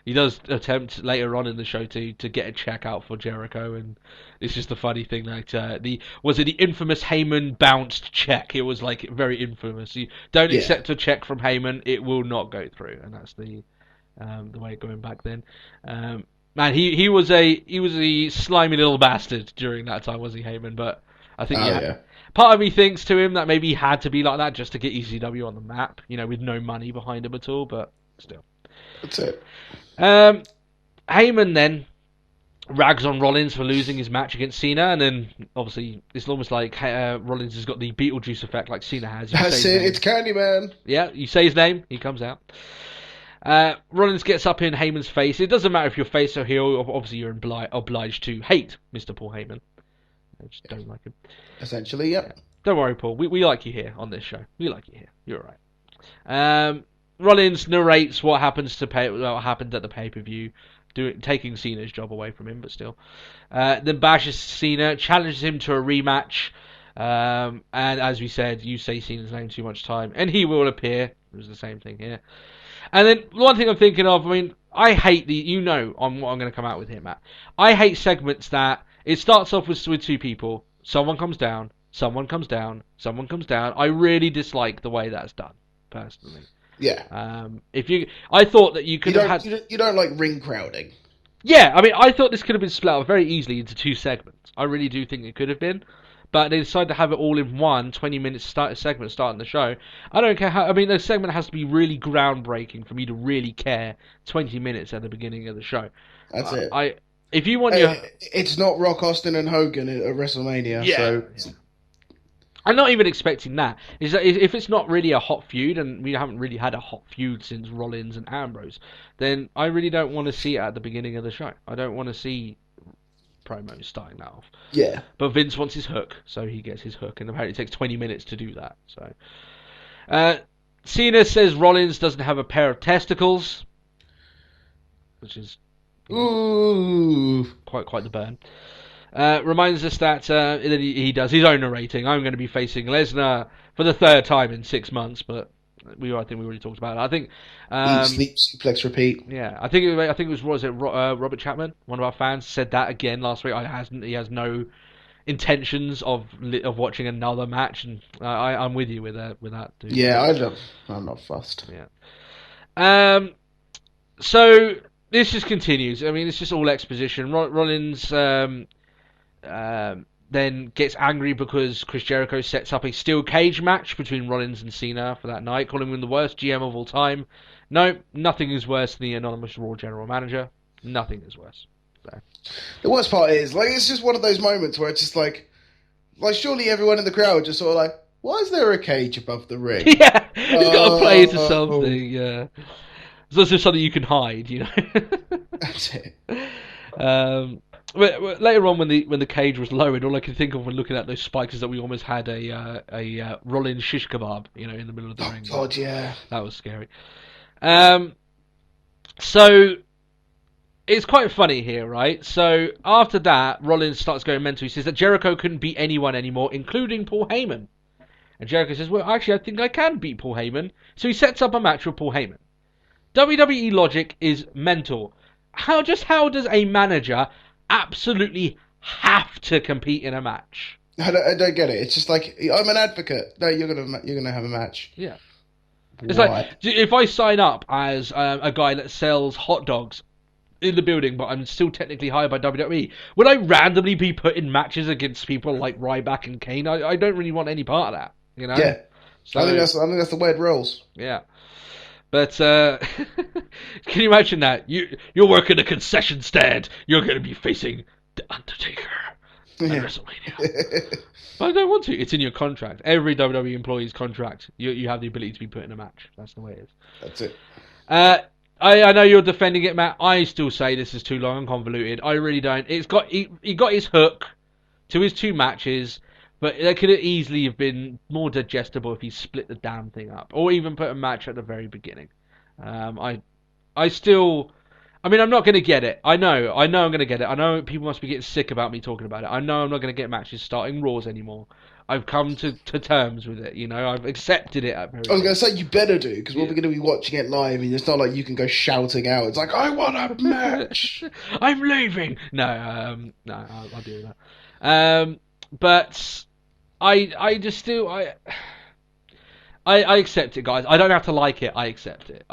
He does attempt later on in the show to get a check out for Jericho, and it's just a funny thing. Like the infamous Heyman bounced check? It was like very infamous. You don't accept a check from Heyman, it will not go through, and that's the way going back then. Man, he was a slimy little bastard during that time, was he, Heyman? But I think part of me thinks to him that maybe he had to be like that just to get ECW on the map, with no money behind him at all. But still, that's it. Heyman then rags on Rollins for losing his match against Cena, and then obviously it's almost like Rollins has got the Beetlejuice effect like Cena has. That's it, it's Candyman. Yeah, you say his name, he comes out. Rollins gets up in Heyman's face. It doesn't matter if you're face or heel, obviously you're obliged to hate Mr. Paul Heyman. I just don't like him. Essentially, yep. Yeah. Don't worry, Paul, we like you here on this show. We like you here, you're alright. Rollins narrates what happened at the pay-per-view, taking Cena's job away from him, but still. Then bashes Cena, challenges him to a rematch, and as we said, you say Cena's name too much time, and he will appear. It was the same thing here. And then one thing I'm thinking of, I hate what I'm going to come out with here, Matt. I hate segments that it starts off with two people, someone comes down, someone comes down, someone comes down. I really dislike the way that's done, personally. Yeah. I thought that you could have had. You don't like ring crowding. Yeah, I thought this could have been split up very easily into two segments. I really do think it could have been, but they decided to have it all in one 20-minute segment starting the show. I don't care how. The segment has to be really groundbreaking for me to really care. 20 minutes at the beginning of the show. That's it. If you want it's not Rock, Austin, and Hogan at WrestleMania. Yeah. So. Yeah. I'm not even expecting that. Is that if it's not really a hot feud, and we haven't really had a hot feud since Rollins and Ambrose, then I really don't want to see it at the beginning of the show. I don't want to see promos starting that off. Yeah. But Vince wants his hook, so he gets his hook, and apparently it takes 20 minutes to do that. So, Cena says Rollins doesn't have a pair of testicles, which is quite the burn. Reminds us that he does his own narrating. I'm going to be facing Lesnar for the third time in 6 months, but I think we already talked about it. I think sleep, suplex, repeat. Yeah, I think it was Robert Chapman, one of our fans, said that again last week. He has no intentions of watching another match, and I'm with you with that. Dude. Yeah, I'm not fussed. Yeah. So this just continues. It's just all exposition. Rollins then gets angry because Chris Jericho sets up a steel cage match between Rollins and Cena for that night, calling him the worst GM of all time. No, nothing is worse than the anonymous Raw general manager. Nothing is worse. So. The worst part is, like, it's just one of those moments where it's just like surely everyone in the crowd just sort of like, why is there a cage above the ring? Yeah, it's got to play to something. Yeah, it's also something you can hide, you know. That's it. But later on, when the cage was lowered, all I could think of when looking at those spikes is that we almost had a Rollins shish kebab, you know, in the middle of the ring. Oh God, yeah, that was scary. So it's quite funny here, right? So after that, Rollins starts going mental. He says that Jericho couldn't beat anyone anymore, including Paul Heyman. And Jericho says, well, actually, I think I can beat Paul Heyman. So he sets up a match with Paul Heyman. WWE logic is mental. How does a manager absolutely have to compete in a match? I don't get it. It's just like, I'm an advocate. No, you're gonna have a match. Yeah. It's like, if I sign up as a guy that sells hot dogs in the building, but I'm still technically hired by WWE, would I randomly be put in matches against people like Ryback and Kane? I don't really want any part of that, you know? Yeah. So, I think that's the way it rolls. Yeah. But can you imagine that? You're working a concession stand. You're going to be facing The Undertaker at WrestleMania. But I don't want to. It's in your contract. Every WWE employee's contract. You have the ability to be put in a match. That's the way it is. That's it. I know you're defending it, Matt. I still say this is too long and convoluted. I really don't. He got his hook to his 2 matches, but they could have easily have been more digestible if he split the damn thing up, or even put a match at the very beginning. I'm not going to get it. I know I'm going to get it. I know people must be getting sick about me talking about it. I know I'm not going to get matches starting Raws anymore. I've come to terms with it, you know. I've accepted it. I was going to say, you better do, because we're going to be watching it live, and it's not like you can go shouting out. It's like, I want a match! I'm leaving! No, I'll do that. But I just still... I accept it, guys. I don't have to like it. I accept it.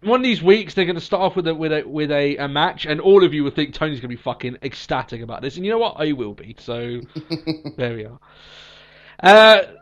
One of these weeks, they're going to start off with a match, and all of you will think Tony's going to be fucking ecstatic about this. And you know what? I will be. So, there we are.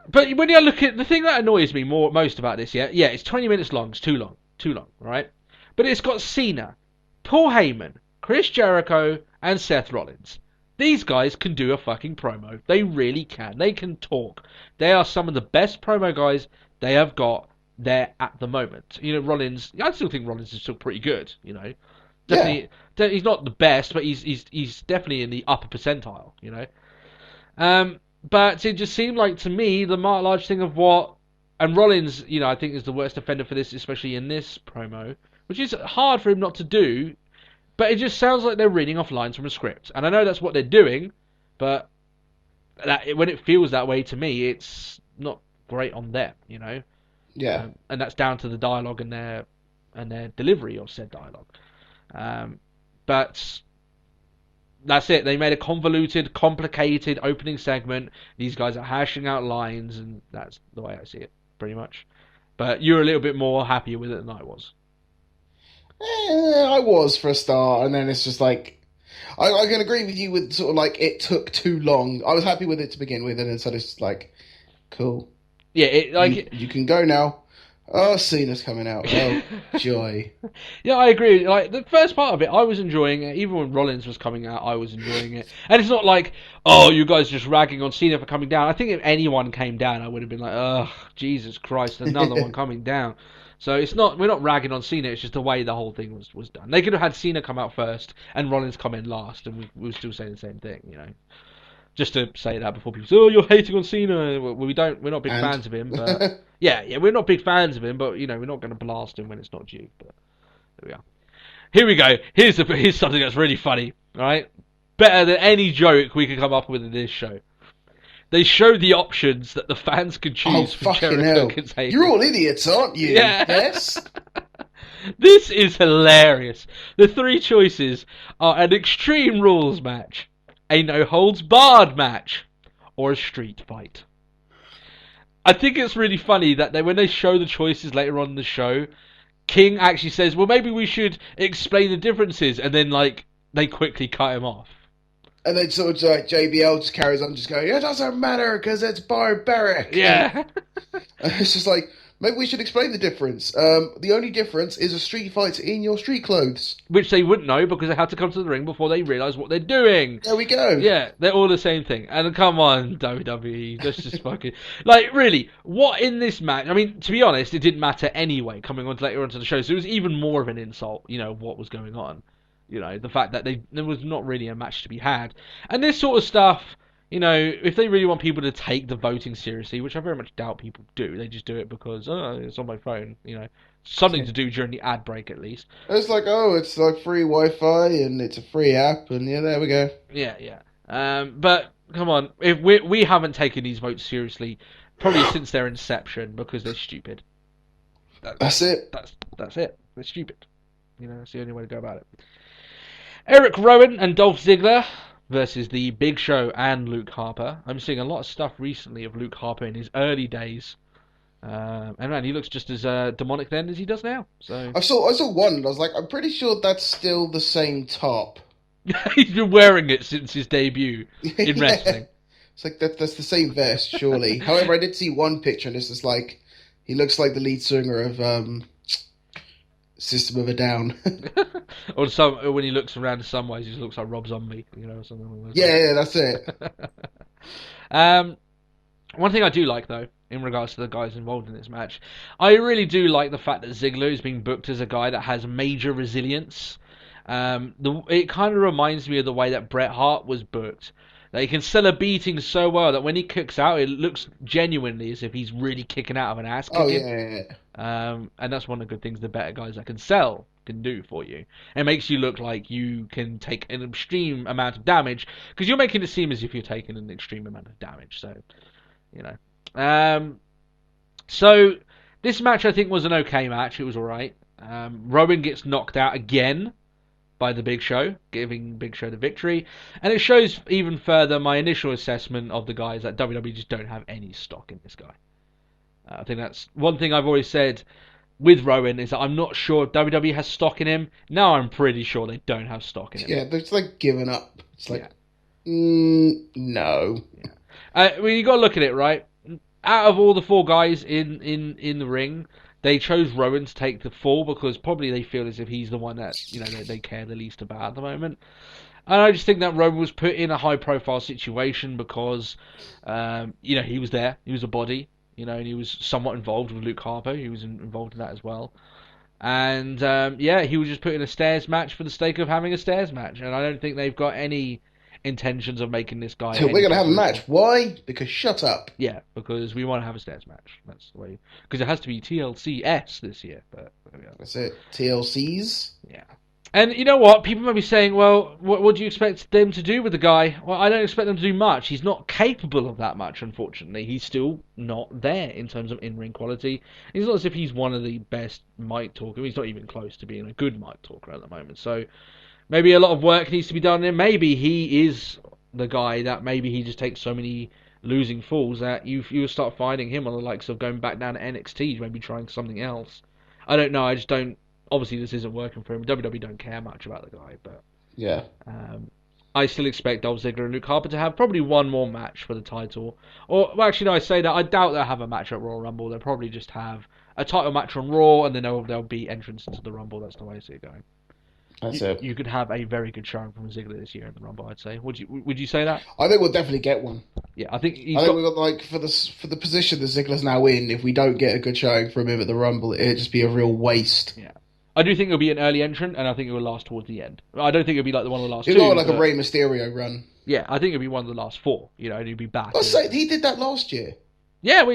But when you look at... The thing that annoys me most about this, yeah, it's 20 minutes long. It's too long, right? But it's got Cena, Paul Heyman, Chris Jericho, and Seth Rollins. These guys can do a fucking promo. They really can. They can talk. They are some of the best promo guys they have got there at the moment. You know, Rollins, I still think Rollins is still pretty good, you know. Definitely, he's not the best, but he's definitely in the upper percentile, you know. But it just seemed like, to me, the large thing of what... And Rollins, you know, I think is the worst offender for this, especially in this promo, which is hard for him not to do, but it just sounds like they're reading off lines from a script. And I know that's what they're doing, but when it feels that way to me, it's not great on them, you know. Yeah. And that's down to the dialogue and their delivery of said dialogue. But that's it. They made a convoluted, complicated opening segment. These guys are hashing out lines, and that's the way I see it, pretty much. But you're a little bit more happier with it than I was. I was for a start, and then it's just like... I can agree with you with sort of like, it took too long. I was happy with it to begin with, and then sort of just like, cool. Yeah, you can go now. Oh, Cena's coming out. Oh, joy. Yeah, I agree. Like, the first part of it, I was enjoying it. Even when Rollins was coming out, I was enjoying it. And it's not like, oh, you guys just ragging on Cena for coming down. I think if anyone came down, I would have been like, oh, Jesus Christ, another one coming down. So we're not ragging on Cena, it's just the way the whole thing was done. They could have had Cena come out first and Rollins come in last, and we were still saying the same thing, you know. Just to say that before people say, oh, you're hating on Cena. Well, we're not big fans of him, but yeah, we're not big fans of him, but you know, we're not going to blast him when it's not due. But there we are. Here we go. Here's something that's really funny, right? Better than any joke we could come up with in this show. They show the options that the fans can choose for Jericho and Heyman. You're all idiots, aren't you? Yeah. Yes. This is hilarious. The 3 choices are an Extreme Rules match, a no-holds-barred match, or a street fight. I think it's really funny that when they show the choices later on in the show, King actually says, well, maybe we should explain the differences, and then, like, they quickly cut him off. And then sort of like JBL just carries on, just going, it doesn't matter because it's barbaric. Yeah. And it's just like, maybe we should explain the difference. The only difference is a street fight's in your street clothes. Which they wouldn't know because they had to come to the ring before they realise what they're doing. There we go. Yeah, they're all the same thing. And come on, WWE, let's just fucking... Like, really, what in this match... I mean, to be honest, it didn't matter anyway, coming on later onto the show, so it was even more of an insult, what was going on. The fact that there was not really a match to be had. And this sort of stuff, if they really want people to take the voting seriously, which I very much doubt people do, they just do it because, it's on my phone, something to do during the ad break at least. It's like, it's like free Wi-Fi and it's a free app and yeah, there we go. Yeah. But come on, if we haven't taken these votes seriously probably since their inception because they're stupid. That's it. That's it. They're stupid. That's the only way to go about it. Eric Rowan and Dolph Ziggler versus the Big Show and Luke Harper. I'm seeing a lot of stuff recently of Luke Harper in his early days. And man, he looks just as demonic then as he does now. So I saw one and I was like, I'm pretty sure that's still the same top. He's been wearing it since his debut in wrestling. It's like that's the same vest, surely. However, I did see one picture and it's just like he looks like the lead singer of System of a Down. Or when he looks around in some ways, he just looks like Rob Zombie, something along those yeah, that's it. One thing I do like, though, in regards to the guys involved in this match, I really do like the fact that Ziggler is being booked as a guy that has major resilience. It kind of reminds me of the way that Bret Hart was booked. That he can sell a beating so well that when he kicks out, it looks genuinely as if he's really kicking out of an ass kicking. Oh, yeah. And that's one of the good things the better guys that can sell can do for you. It makes you look like you can take an extreme amount of damage, because you're making it seem as if you're taking an extreme amount of damage. So, So, this match I think was an okay match. It was alright. Rowan gets knocked out again by the Big Show, giving Big Show the victory. And it shows even further my initial assessment of the guys that WWE just don't have any stock in this guy. I think that's one thing I've always said with Rowan is that I'm not sure if WWE has stock in him. Now I'm pretty sure they don't have stock in him. Yeah, they're just like giving up. It's like, no. Yeah. You got to look at it, right? Out of all the four guys in the ring, they chose Rowan to take the fall because probably they feel as if he's the one that they care the least about at the moment. And I just think that Rowan was put in a high-profile situation because, he was there, he was a body, and he was somewhat involved with Luke Harper. He was involved in that as well. And he was just put in a stairs match for the sake of having a stairs match. And I don't think they've got any intentions of making this guy. So we're going to have a match. Why? Because shut up. Yeah, because we want to have a stairs match. That's the way. Because it has to be TLCS this year. But there we are. That's it. TLCs? Yeah. And you know what? People may be saying, well, what do you expect them to do with the guy? Well, I don't expect them to do much. He's not capable of that much, unfortunately. He's still not there in terms of in-ring quality. It's not as if he's one of the best mic talkers. He's not even close to being a good mic talker at the moment. So maybe a lot of work needs to be done, and maybe he is the guy that maybe he just takes so many losing falls that you start finding him on the likes of going back down to NXT, maybe trying something else. I don't know. I just don't. Obviously, this isn't working for him. WWE don't care much about the guy, but yeah, I still expect Dolph Ziggler and Luke Harper to have probably one more match for the title. Or, well, actually, no, I say that I doubt they'll have a match at Royal Rumble. They'll probably just have a title match on Raw, and then they'll be entrance into the Rumble. That's the way I see it going. That's it. You could have a very good showing from Ziggler this year in the Rumble, I'd say. Would you say that? I think we'll definitely get one. Yeah, I think we've got for the position that Ziggler's now in. If we don't get a good showing from him at the Rumble, it'd just be a real waste. Yeah. I do think it'll be an early entrant, and I think it will last towards the end. I don't think it'll be like the one of the last two. It'll be like a Rey Mysterio run. Yeah, I think it'll be one of the last four. And he'll be back. He did that last year. Yeah,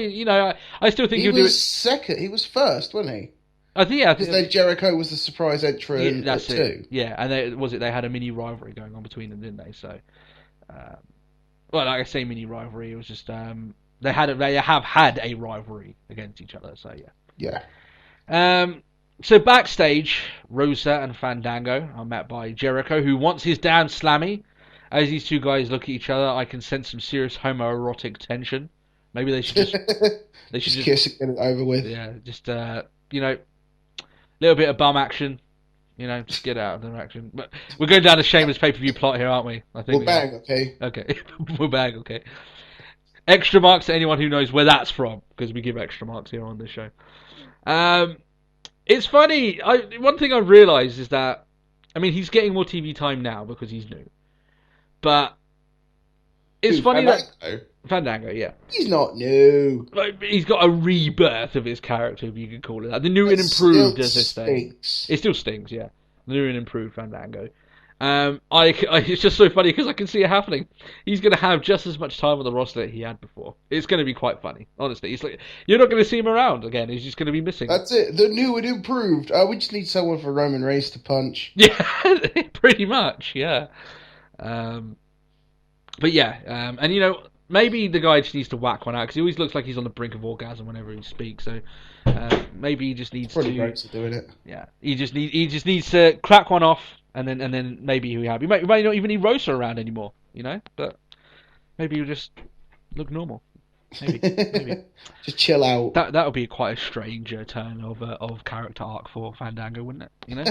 I still think he was second. He was first, wasn't he? I think because then Jericho was the surprise entrant. Yeah, that's at it. 2. Yeah, and they had a mini rivalry going on between them, didn't they? So, like I say, mini rivalry. It was just they have had a rivalry against each other. So yeah. So backstage, Rosa and Fandango are met by Jericho, who wants his damn slammy. As these two guys look at each other, I can sense some serious homoerotic tension. Maybe they should just kiss and get it over with. Yeah, just little bit of bum action. You know, just get out of the action. But we're going down a shameless pay-per-view plot here, aren't we? I think we'll bang, okay? Okay, we'll bang, okay. Extra marks to anyone who knows where that's from, because we give extra marks here on this show. It's funny. One thing I've realised is that, I mean, he's getting more TV time now because he's new. But it's funny that Fandango, yeah. He's not new. Like, he's got a rebirth of his character, if you could call it that. The new and improved, as they say. It still stings, yeah. The new and improved Fandango. It's just so funny because I can see it happening. He's going to have just as much time on the roster that he had before. It's going to be quite funny, honestly. It's like you're not going to see him around again. He's just going to be missing. That's it. The new and improved. We just need someone for Roman Reigns to punch. Yeah, pretty much. Yeah. But yeah, and you know, maybe the guy just needs to whack one out because he always looks like he's on the brink of orgasm whenever he speaks. So maybe he just needs to. Great to doing it. Yeah, he just needs to crack one off. And then maybe he'll be happy. He might not even need Rosa around anymore, you know? But maybe he'll just look normal. Maybe. Just chill out. That would be quite a strange turn of character arc for Fandango, wouldn't it? You know?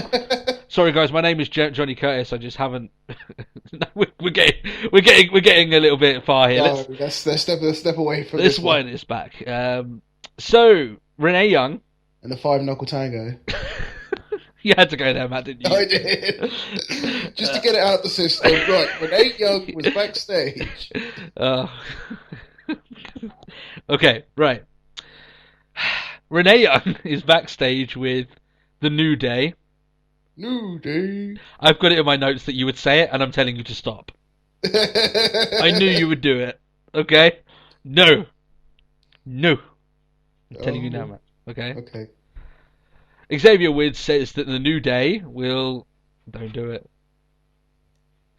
Sorry guys, my name is Johnny Curtis. I just haven't. we're getting a little bit far here. No, let's step away from this. Let's wind this back. So Renee Young and the 5-knuckle tango. You had to go there, Matt, didn't you? I did. Just to get it out of the system. Right, Renee Young was backstage. Okay, right. Renee Young is backstage with the New Day. New Day. I've got it in my notes that you would say it, and I'm telling you to stop. I knew you would do it. Okay? No. I'm telling you now, Matt. Okay? Okay. Xavier Woods says that the New Day will... Don't do it.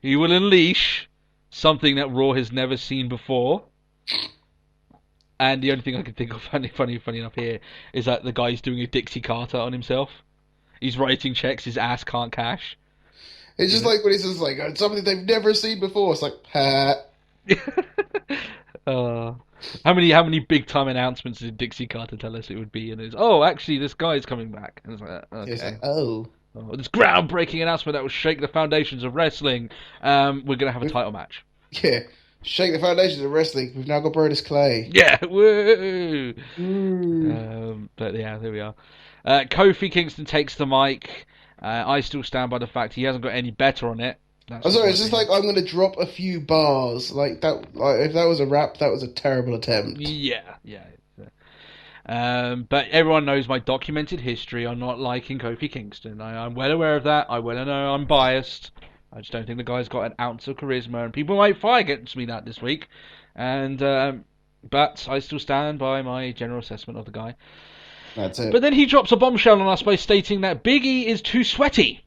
He will unleash something that Raw has never seen before. And the only thing I can think of funny enough here is that the guy's doing a Dixie Carter on himself. He's writing checks his ass can't cash. It's just like when he says like something they've never seen before. It's like, Pat. How many big time announcements did Dixie Carter tell us it would be? And it's actually this guy's coming back. And it's like, okay. It's like, this groundbreaking announcement that will shake the foundations of wrestling. We're gonna have a title match. Yeah, shake the foundations of wrestling. We've now got Brodus Clay. Yeah, woo. But yeah, there we are. Kofi Kingston takes the mic. I still stand by the fact he hasn't got any better on it. I'm sorry, it's just like I'm going to drop a few bars. Like that. Like if that was a rap, that was a terrible attempt. Yeah. But everyone knows my documented history on not liking Kofi Kingston. I'm well aware of that. I well know I'm biased. I just don't think the guy's got an ounce of charisma, and people might fight against me that this week. And but I still stand by my general assessment of the guy. That's it. But then he drops a bombshell on us by stating that Big E is too sweaty,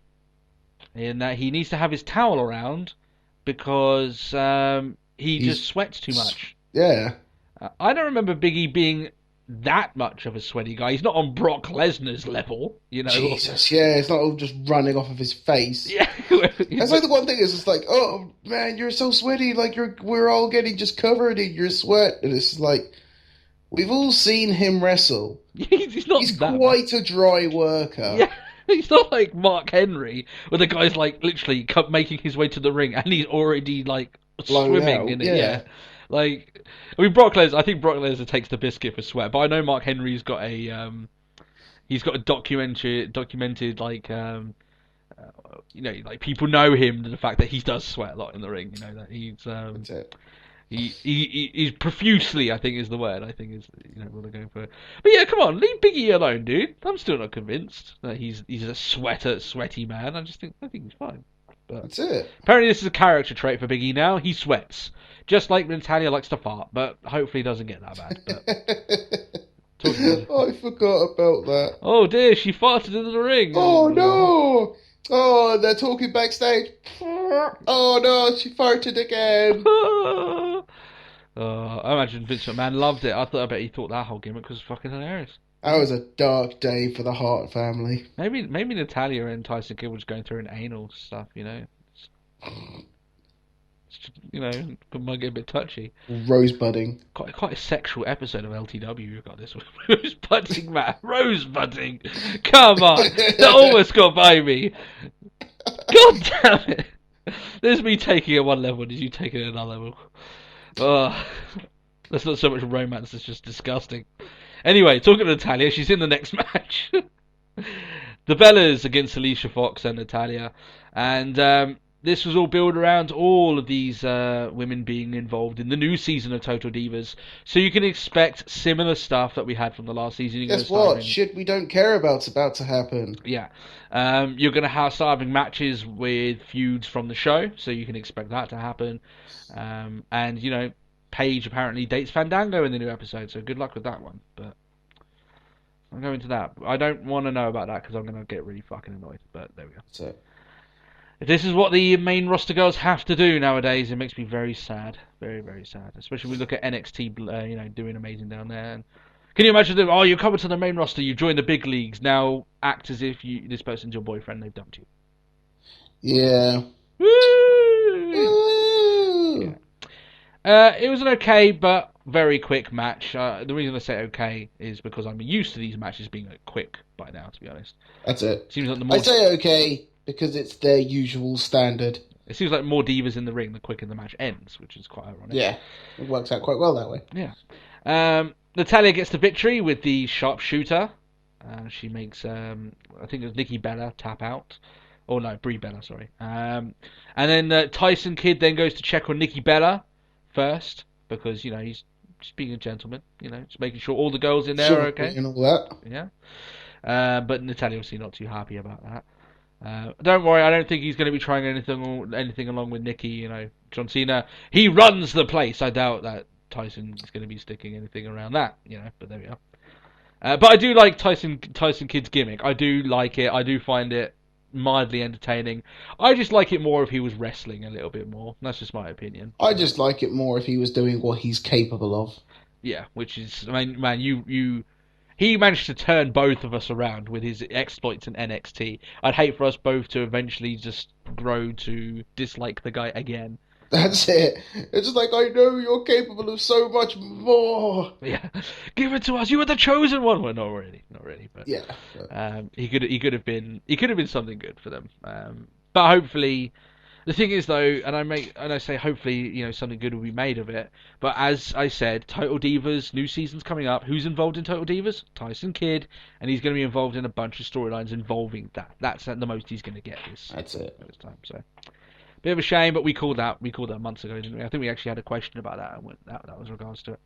in that he needs to have his towel around because he just sweats too much. Yeah. I don't remember Big E being that much of a sweaty guy. He's not on Brock Lesnar's level, you know. Jesus, yeah, it's not all just running off of his face. Yeah. That's like the one thing is it's like, oh man, you're so sweaty, like we're all getting just covered in your sweat, and it's like we've all seen him wrestle. He's quite a dry worker. Yeah. He's not like Mark Henry, where the guy's like literally making his way to the ring and he's already like swimming in it. Yeah. Like, I mean, I think Brock Lesnar takes the biscuit for sweat, but I know Mark Henry's got a documented like you know, like people know him to the fact that he does sweat a lot in the ring. You know that he's That's it. He's profusely, I think is the word. I think is what they're going for. But yeah, come on, leave Big E alone, dude. I'm still not convinced that he's a sweaty man. I think he's fine. But that's it. Apparently, this is a character trait for Big E now. He sweats, just like Natalia likes to fart, but hopefully doesn't get that bad. I forgot about that. Oh dear, she farted into the ring. Oh no! Oh, they're talking backstage. Oh no, she farted again. I imagine Vince McMahon loved it. I bet he thought that whole gimmick was fucking hilarious. That was a dark day for the Hart family. Maybe Natalia and Tyson Kidd was going through an anal stuff, you know. You know, it might get a bit touchy. Rosebudding. Quite a sexual episode of LTW you've got this one. Rosebudding, Matt. Rosebudding. Come on. That almost got by me. God damn it. There's me taking it one level, and you taking it another level. Oh, that's not so much romance, it's just disgusting. Anyway, talking to Natalya, she's in the next match. The Bellas against Alicia Fox and Natalya. And this was all built around all of these women being involved in the new season of Total Divas. So you can expect similar stuff that we had from the last season. Guess what? Shit we don't care about's about to happen. Yeah. You're going to start having matches with feuds from the show, so you can expect that to happen. And, you know, Paige apparently dates Fandango in the new episode, so good luck with that one. But I'll go into that. I don't want to know about that because I'm going to get really fucking annoyed. But there we go. That's it. If this is what the main roster girls have to do nowadays, it makes me very sad. Very, very sad. Especially when we look at NXT, you know, doing amazing down there. And can you imagine them? Oh, you come to the main roster, you join the big leagues. Now act as if this person's your boyfriend. They've dumped you. Yeah. Woo! Yeah. It was an okay but very quick match. The reason I say okay is because I'm used to these matches being quick by now. To be honest, that's it. Seems like I say okay because it's their usual standard. It seems like more divas in the ring the quicker the match ends, which is quite ironic. Yeah, it works out quite well that way. Yeah. Natalya gets the victory with the sharpshooter. She makes, I think it was Nikki Bella tap out. Oh no, Brie Bella, sorry. And then Tyson Kidd then goes to check on Nikki Bella first, because, you know, he's just being a gentleman, you know, just making sure all the girls in there are okay. And all that. Yeah. But Natalya obviously not too happy about that. Don't worry, I don't think he's going to be trying anything along with Nikki, you know. John Cena, he runs the place. I doubt that Tyson is going to be sticking anything around that, you know, but there we are. But I do like Tyson Kidd's gimmick. I do like it. I do find it mildly entertaining. I just like it more if he was wrestling a little bit more. That's just my opinion. I just like it more if he was doing what he's capable of. Yeah, which is, I mean, man, he managed to turn both of us around with his exploits in NXT. I'd hate for us both to eventually just grow to dislike the guy again. That's it. It's just like, I know you're capable of so much more. Yeah, give it to us. You were the chosen one. Well, not really, but yeah. He could have been something good for them. But hopefully, the thing is though, and I say hopefully, you know, something good will be made of it. But as I said, Total Divas new season's coming up. Who's involved in Total Divas? Tyson Kidd, and he's going to be involved in a bunch of storylines involving that. That's the most he's going to get this. That's it. This time, so. Bit of a shame, but we called that months ago, didn't we? I think we actually had a question about that, and that was regards to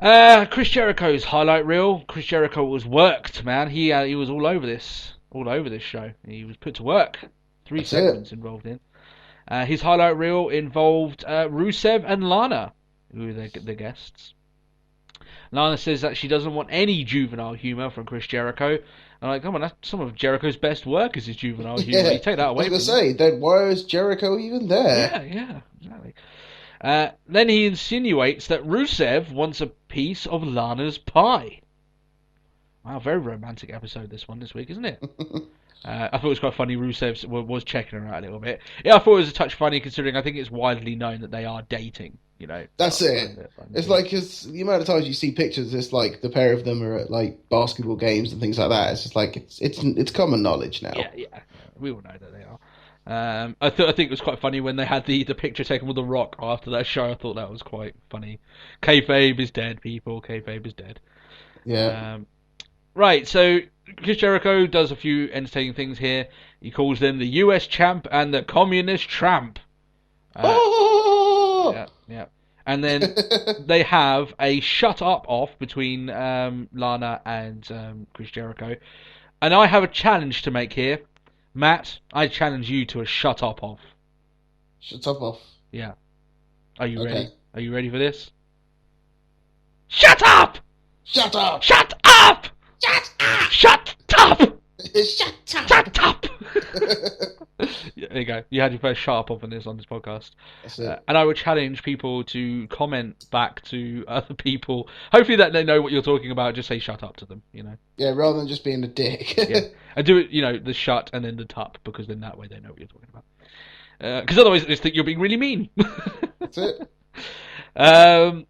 it. Chris Jericho's highlight reel. Chris Jericho was worked, man. He was all over this show. He was put to work. 3 segments involved in. His highlight reel involved Rusev and Lana, who were the guests. Lana says that she doesn't want any juvenile humour from Chris Jericho. I'm like, come on, that's some of Jericho's best work is his juvenile humour. You take that away. I was going to say, then why is Jericho even there? Yeah, exactly. Then he insinuates that Rusev wants a piece of Lana's pie. Wow, very romantic episode this week, isn't it? I thought it was quite funny. Rusev was checking her out a little bit. Yeah, I thought it was a touch funny considering I think it's widely known that they are dating. You know, that's it. It's like the amount of times you see pictures. It's like the pair of them are at like basketball games and things like that. It's just like it's common knowledge now. Yeah, we all know that they are. I think it was quite funny when they had the picture taken with The Rock after that show. I thought that was quite funny. Kayfabe is dead, people. Kayfabe is dead. Yeah. Right. So Chris Jericho does a few entertaining things here. He calls them the U.S. champ and the communist tramp. Yeah. And then they have a shut up off between Lana and Chris Jericho. And I have a challenge to make here. Matt, I challenge you to a shut up off. Shut up off? Yeah. Are you ready? Are you ready for this? Shut up! Shut up! Shut up! Shut up! Shut up! Shut up! Shut up! Yeah, there you go. You had your first shut up on this podcast. That's it. And I would challenge people to comment back to other people. Hopefully that they know what you're talking about. Just say shut up to them, you know. Yeah, rather than just being a dick. Yeah. And do it, you know, the shut and then the tup, because then that way they know what you're talking about. Because otherwise they just think you're being really mean. That's it. And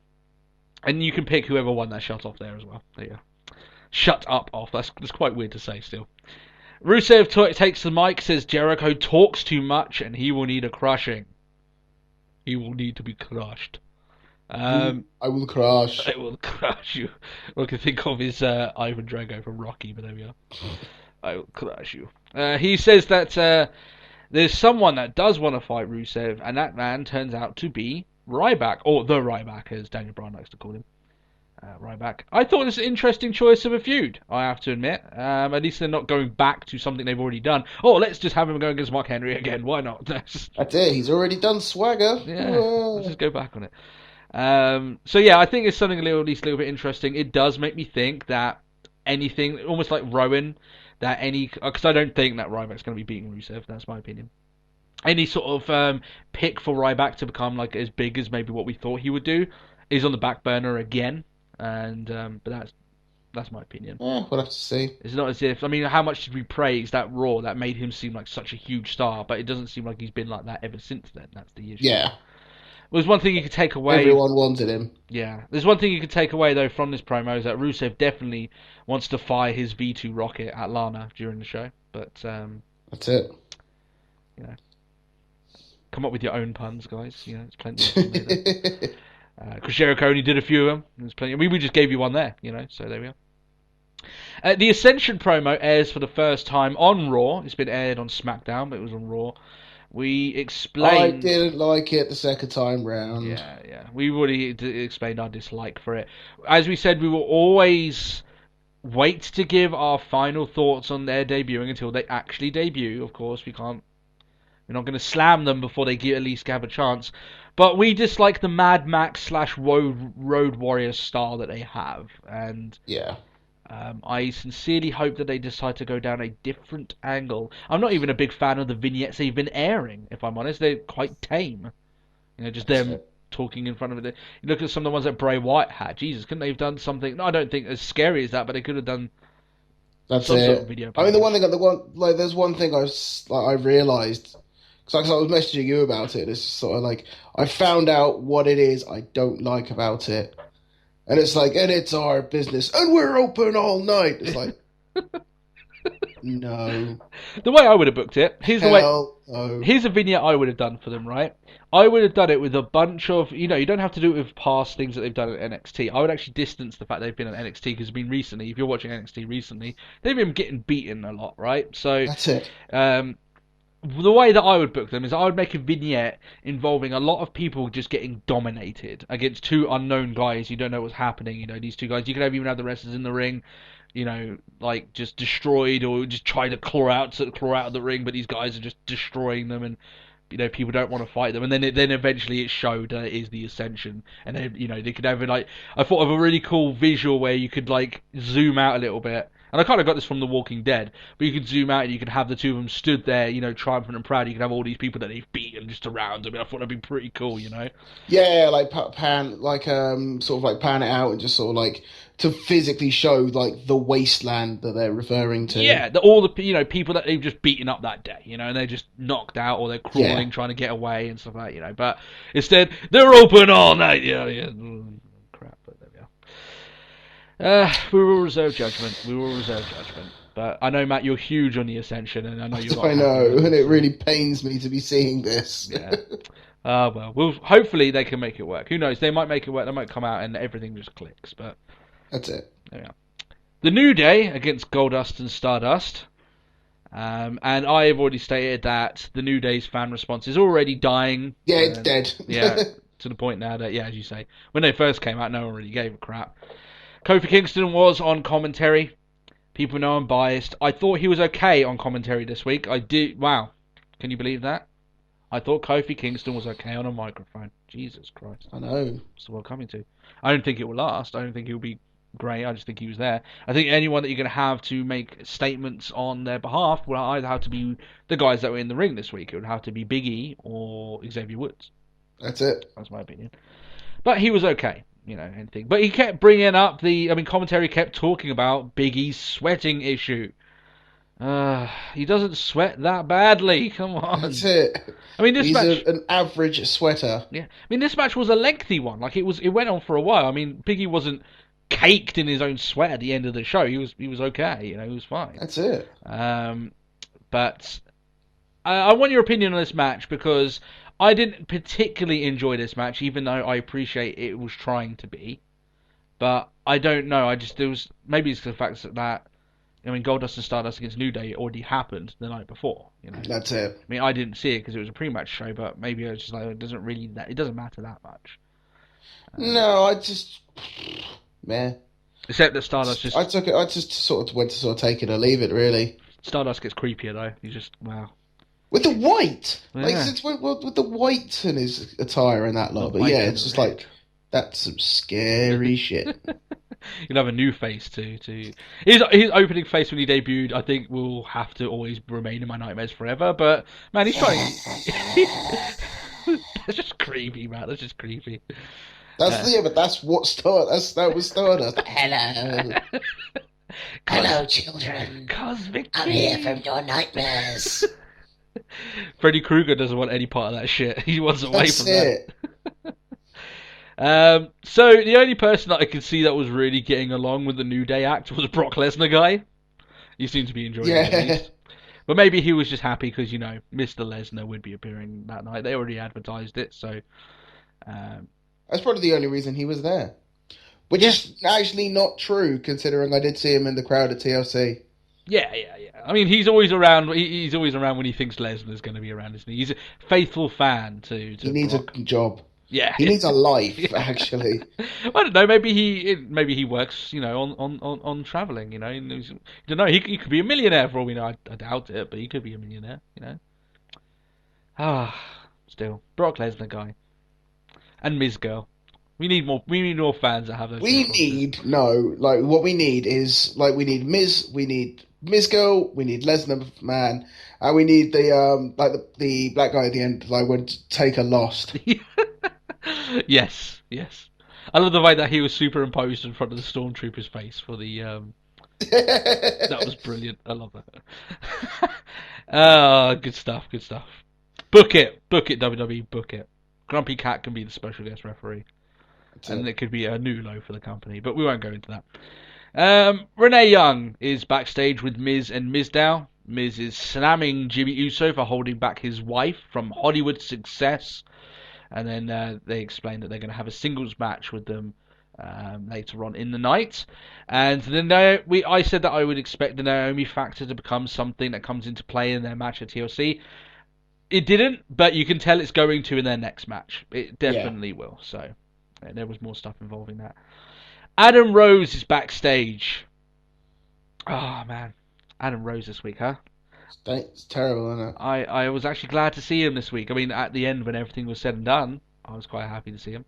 you can pick whoever won that shut off there as well. There you go. Shut up off. That's quite weird to say still. Rusev takes the mic, says Jericho talks too much and he will need a crushing. He will need to be crushed. I will crush. I will crush you. All I can think of is Ivan Drago from Rocky, but there we are. I will crush you. He says that there's someone that does want to fight Rusev, and that man turns out to be Ryback, or the Ryback, as Daniel Bryan likes to call him. Ryback. I thought it was an interesting choice of a feud, I have to admit. At least they're not going back to something they've already done. Oh, let's just have him go against Mark Henry again. Why not? That's it. He's already done Swagger. Yeah, let's just go back on it. So yeah, I think it's something at least a little bit interesting. It does make me think that anything, almost like Rowan, because I don't think that Ryback's going to be beating Rusev. That's my opinion. Any sort of pick for Ryback to become like as big as maybe what we thought he would do is on the back burner again. And but that's my opinion. Yeah, we'll have to see. It's not as if, I mean, how much did we praise that Raw that made him seem like such a huge star? But it doesn't seem like he's been like that ever since then. That's the issue. Yeah. There's one thing you could take away. Everyone wanted him. Yeah. There's one thing you could take away, though, from this promo is that Rusev definitely wants to fire his V2 rocket at Lana during the show. But that's it. You know, come up with your own puns, guys. You know, there's plenty of Chris Jericho only did a few of them. There's plenty. I mean, we just gave you one there, you know, so there we are. The Ascension promo airs for the first time on Raw. It's been aired on SmackDown, but it was on Raw. We explained... I didn't like it the second time round. Yeah. We already explained our dislike for it. As we said, we will always wait to give our final thoughts on their debuting until they actually debut. Of course, we're not going to slam them before they at least have a chance. But we dislike the Mad Max / Road Warrior style that they have. And yeah. I sincerely hope that they decide to go down a different angle. I'm not even a big fan of the vignettes they've been airing, if I'm honest. They're quite tame. You know, just them talking in front of it. You look at some of the ones that Bray Wyatt had. Jesus, couldn't they have done something? No, I don't think as scary as that, but they could have done some sort of video. I mean, there's one thing I realised, because I was messaging you about it. It's sort of like, I found out what it is I don't like about it. And it's like, and it's our business, and we're open all night. It's like, no. The way I would have booked it, here's a vignette I would have done for them, right? I would have done it with a bunch of, you know, you don't have to do it with past things that they've done at NXT. I would actually distance the fact they've been at NXT, because it's been recently, if you're watching NXT recently, they've been getting beaten a lot, right? So that's it. The way that I would book them is I would make a vignette involving a lot of people just getting dominated against two unknown guys. You don't know what's happening. You know, these two guys. You could even have the wrestlers in the ring, you know, like just destroyed or just try to claw out of the ring, but these guys are just destroying them, and you know, people don't want to fight them. And then eventually it showed that it is the Ascension, and then, you know, they could have like, I thought of a really cool visual where you could like zoom out a little bit. And I kind of got this from The Walking Dead, but you could zoom out and you could have the two of them stood there, you know, triumphant and proud. You could have all these people that they've beaten just around them. I thought that'd be pretty cool, you know. Yeah, like pan, like sort of like pan it out and just sort of like to physically show like the wasteland that they're referring to. Yeah, all the, you know, people that they've just beaten up that day, you know, and they're just knocked out or they're crawling, trying to get away and stuff like that, you know. But instead, they're open all night. Yeah. Crap, but there we are. We will reserve judgment. But I know, Matt, you're huge on the Ascension, and I know you're. I know, and it really pains me to be seeing this. Yeah. Well, hopefully they can make it work. Who knows? They might make it work. They might come out and everything just clicks. But that's it. There we are. The New Day against Goldust and Stardust. And I have already stated that the New Day's fan response is already dying. Yeah, it's dead. Yeah, to the point now that, yeah, as you say, when they first came out, no one really gave a crap. Kofi Kingston was on commentary. People know I'm biased. I thought he was okay on commentary this week. I did. Wow. Can you believe that? I thought Kofi Kingston was okay on a microphone. Jesus Christ. I know. That's what we're coming to. I don't think it will last. I don't think he'll be great. I just think he was there. I think anyone that you're going to have to make statements on their behalf will either have to be the guys that were in the ring this week. It would have to be Big E or Xavier Woods. That's it. That's my opinion. But he was okay. You know, anything. But he kept bringing up commentary kept talking about Big E's sweating issue. He doesn't sweat that badly. Come on. That's it. I mean, this He's match an average sweater. Yeah, I mean, this match was a lengthy one. Like it went on for a while. I mean, Biggie wasn't caked in his own sweat at the end of the show. He was okay. He was fine. That's it. But I want your opinion on this match because I didn't particularly enjoy this match, even though I appreciate it was trying to be. But I don't know. Maybe it's the fact that Goldust and Stardust against New Day already happened the night before. That's it. I mean, I didn't see it because it was a pre-match show, but maybe I was just like, it doesn't matter that much. No, I just, man. Except that Stardust just. I just sort of went to take it or leave it, really. Stardust gets creepier though. He's just wow. With the white, yeah. with the white in his attire and that lot. But yeah, it's just like that's some scary shit. He'll have a new face too. His opening face when he debuted, I think, will have to always remain in my nightmares forever. But man, he's trying. That's just creepy, man. That's just creepy. But that's what Stardust. That was Stardust. Hello, hello, children. Cosmic. I'm here from your nightmares. Freddy Krueger doesn't want any part of that shit. He wants away from that. So the only person that I could see that was really getting along with the New Day act was Brock Lesnar guy. He seemed to be enjoying it at least. But maybe he was just happy because, Mr. Lesnar would be appearing that night. They already advertised it, so... That's probably the only reason he was there. Which is actually not true, considering I did see him in the crowd at TLC. Yeah. I mean, he's always around. He's always around when he thinks Lesnar's going to be around, isn't he? He's a faithful fan to He needs Brock. a job. Yeah, he needs a life. Actually, I don't know. Maybe he works, on traveling. You don't know. He could be a millionaire for all we know. I doubt it, but he could be a millionaire. Still Brock Lesnar guy and Miz girl. We need more fans that have those. What we need Miz, we need Miz girl, we need Lesnar man, and we need the black guy at the end, when Taker lost. Yes. I love the way that he was superimposed in front of the Stormtrooper's face for the. That was brilliant. I love that. Good stuff. Book it, WWE, book it. Grumpy Cat can be the special guest referee. And it could be a new low for the company, but we won't go into that. Renee Young is backstage with Miz and Mizdow. Miz is slamming Jimmy Uso for holding back his wife from Hollywood success. And then they explain that they're going to have a singles match with them later on in the night. And then I said that I would expect the Naomi factor to become something that comes into play in their match at TLC. It didn't, but you can tell it's going to in their next match. It definitely will, so... There was more stuff involving that. Adam Rose is backstage. Oh, man. Adam Rose this week, huh? It's terrible, isn't it? I was actually glad to see him this week. I mean, at the end, when everything was said and done, I was quite happy to see him.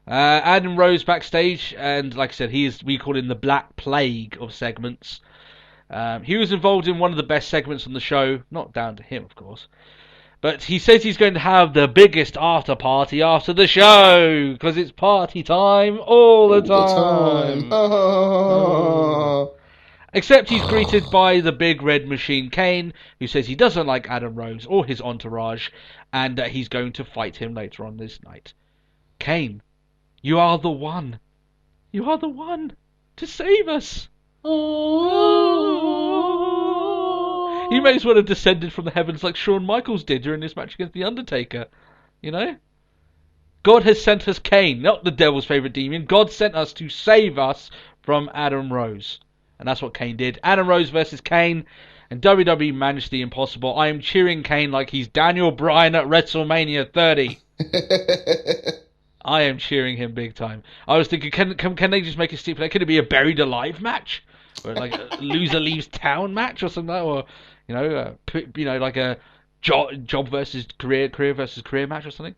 Adam Rose backstage, and like I said, we call him the Black Plague of segments. He was involved in one of the best segments on the show. Not down to him, of course. But he says he's going to have the biggest after party after the show, because it's party time all the time. Oh. Except he's greeted by the big red machine Kane, who says he doesn't like Adam Rose or his entourage, and that he's going to fight him later on this night. Kane, you are the one. You are the one to save us. He may as well have descended from the heavens like Shawn Michaels did during his match against The Undertaker. God has sent us Kane, not the devil's favourite demon. God sent us to save us from Adam Rose. And that's what Kane did. Adam Rose versus Kane. And WWE managed the impossible. I am cheering Kane like he's Daniel Bryan at WrestleMania 30. I am cheering him big time. I was thinking, can they just make a stipulation? Could it be a buried alive match? Or like a loser leaves town match or something like that? Or... like a job versus career versus career match or something.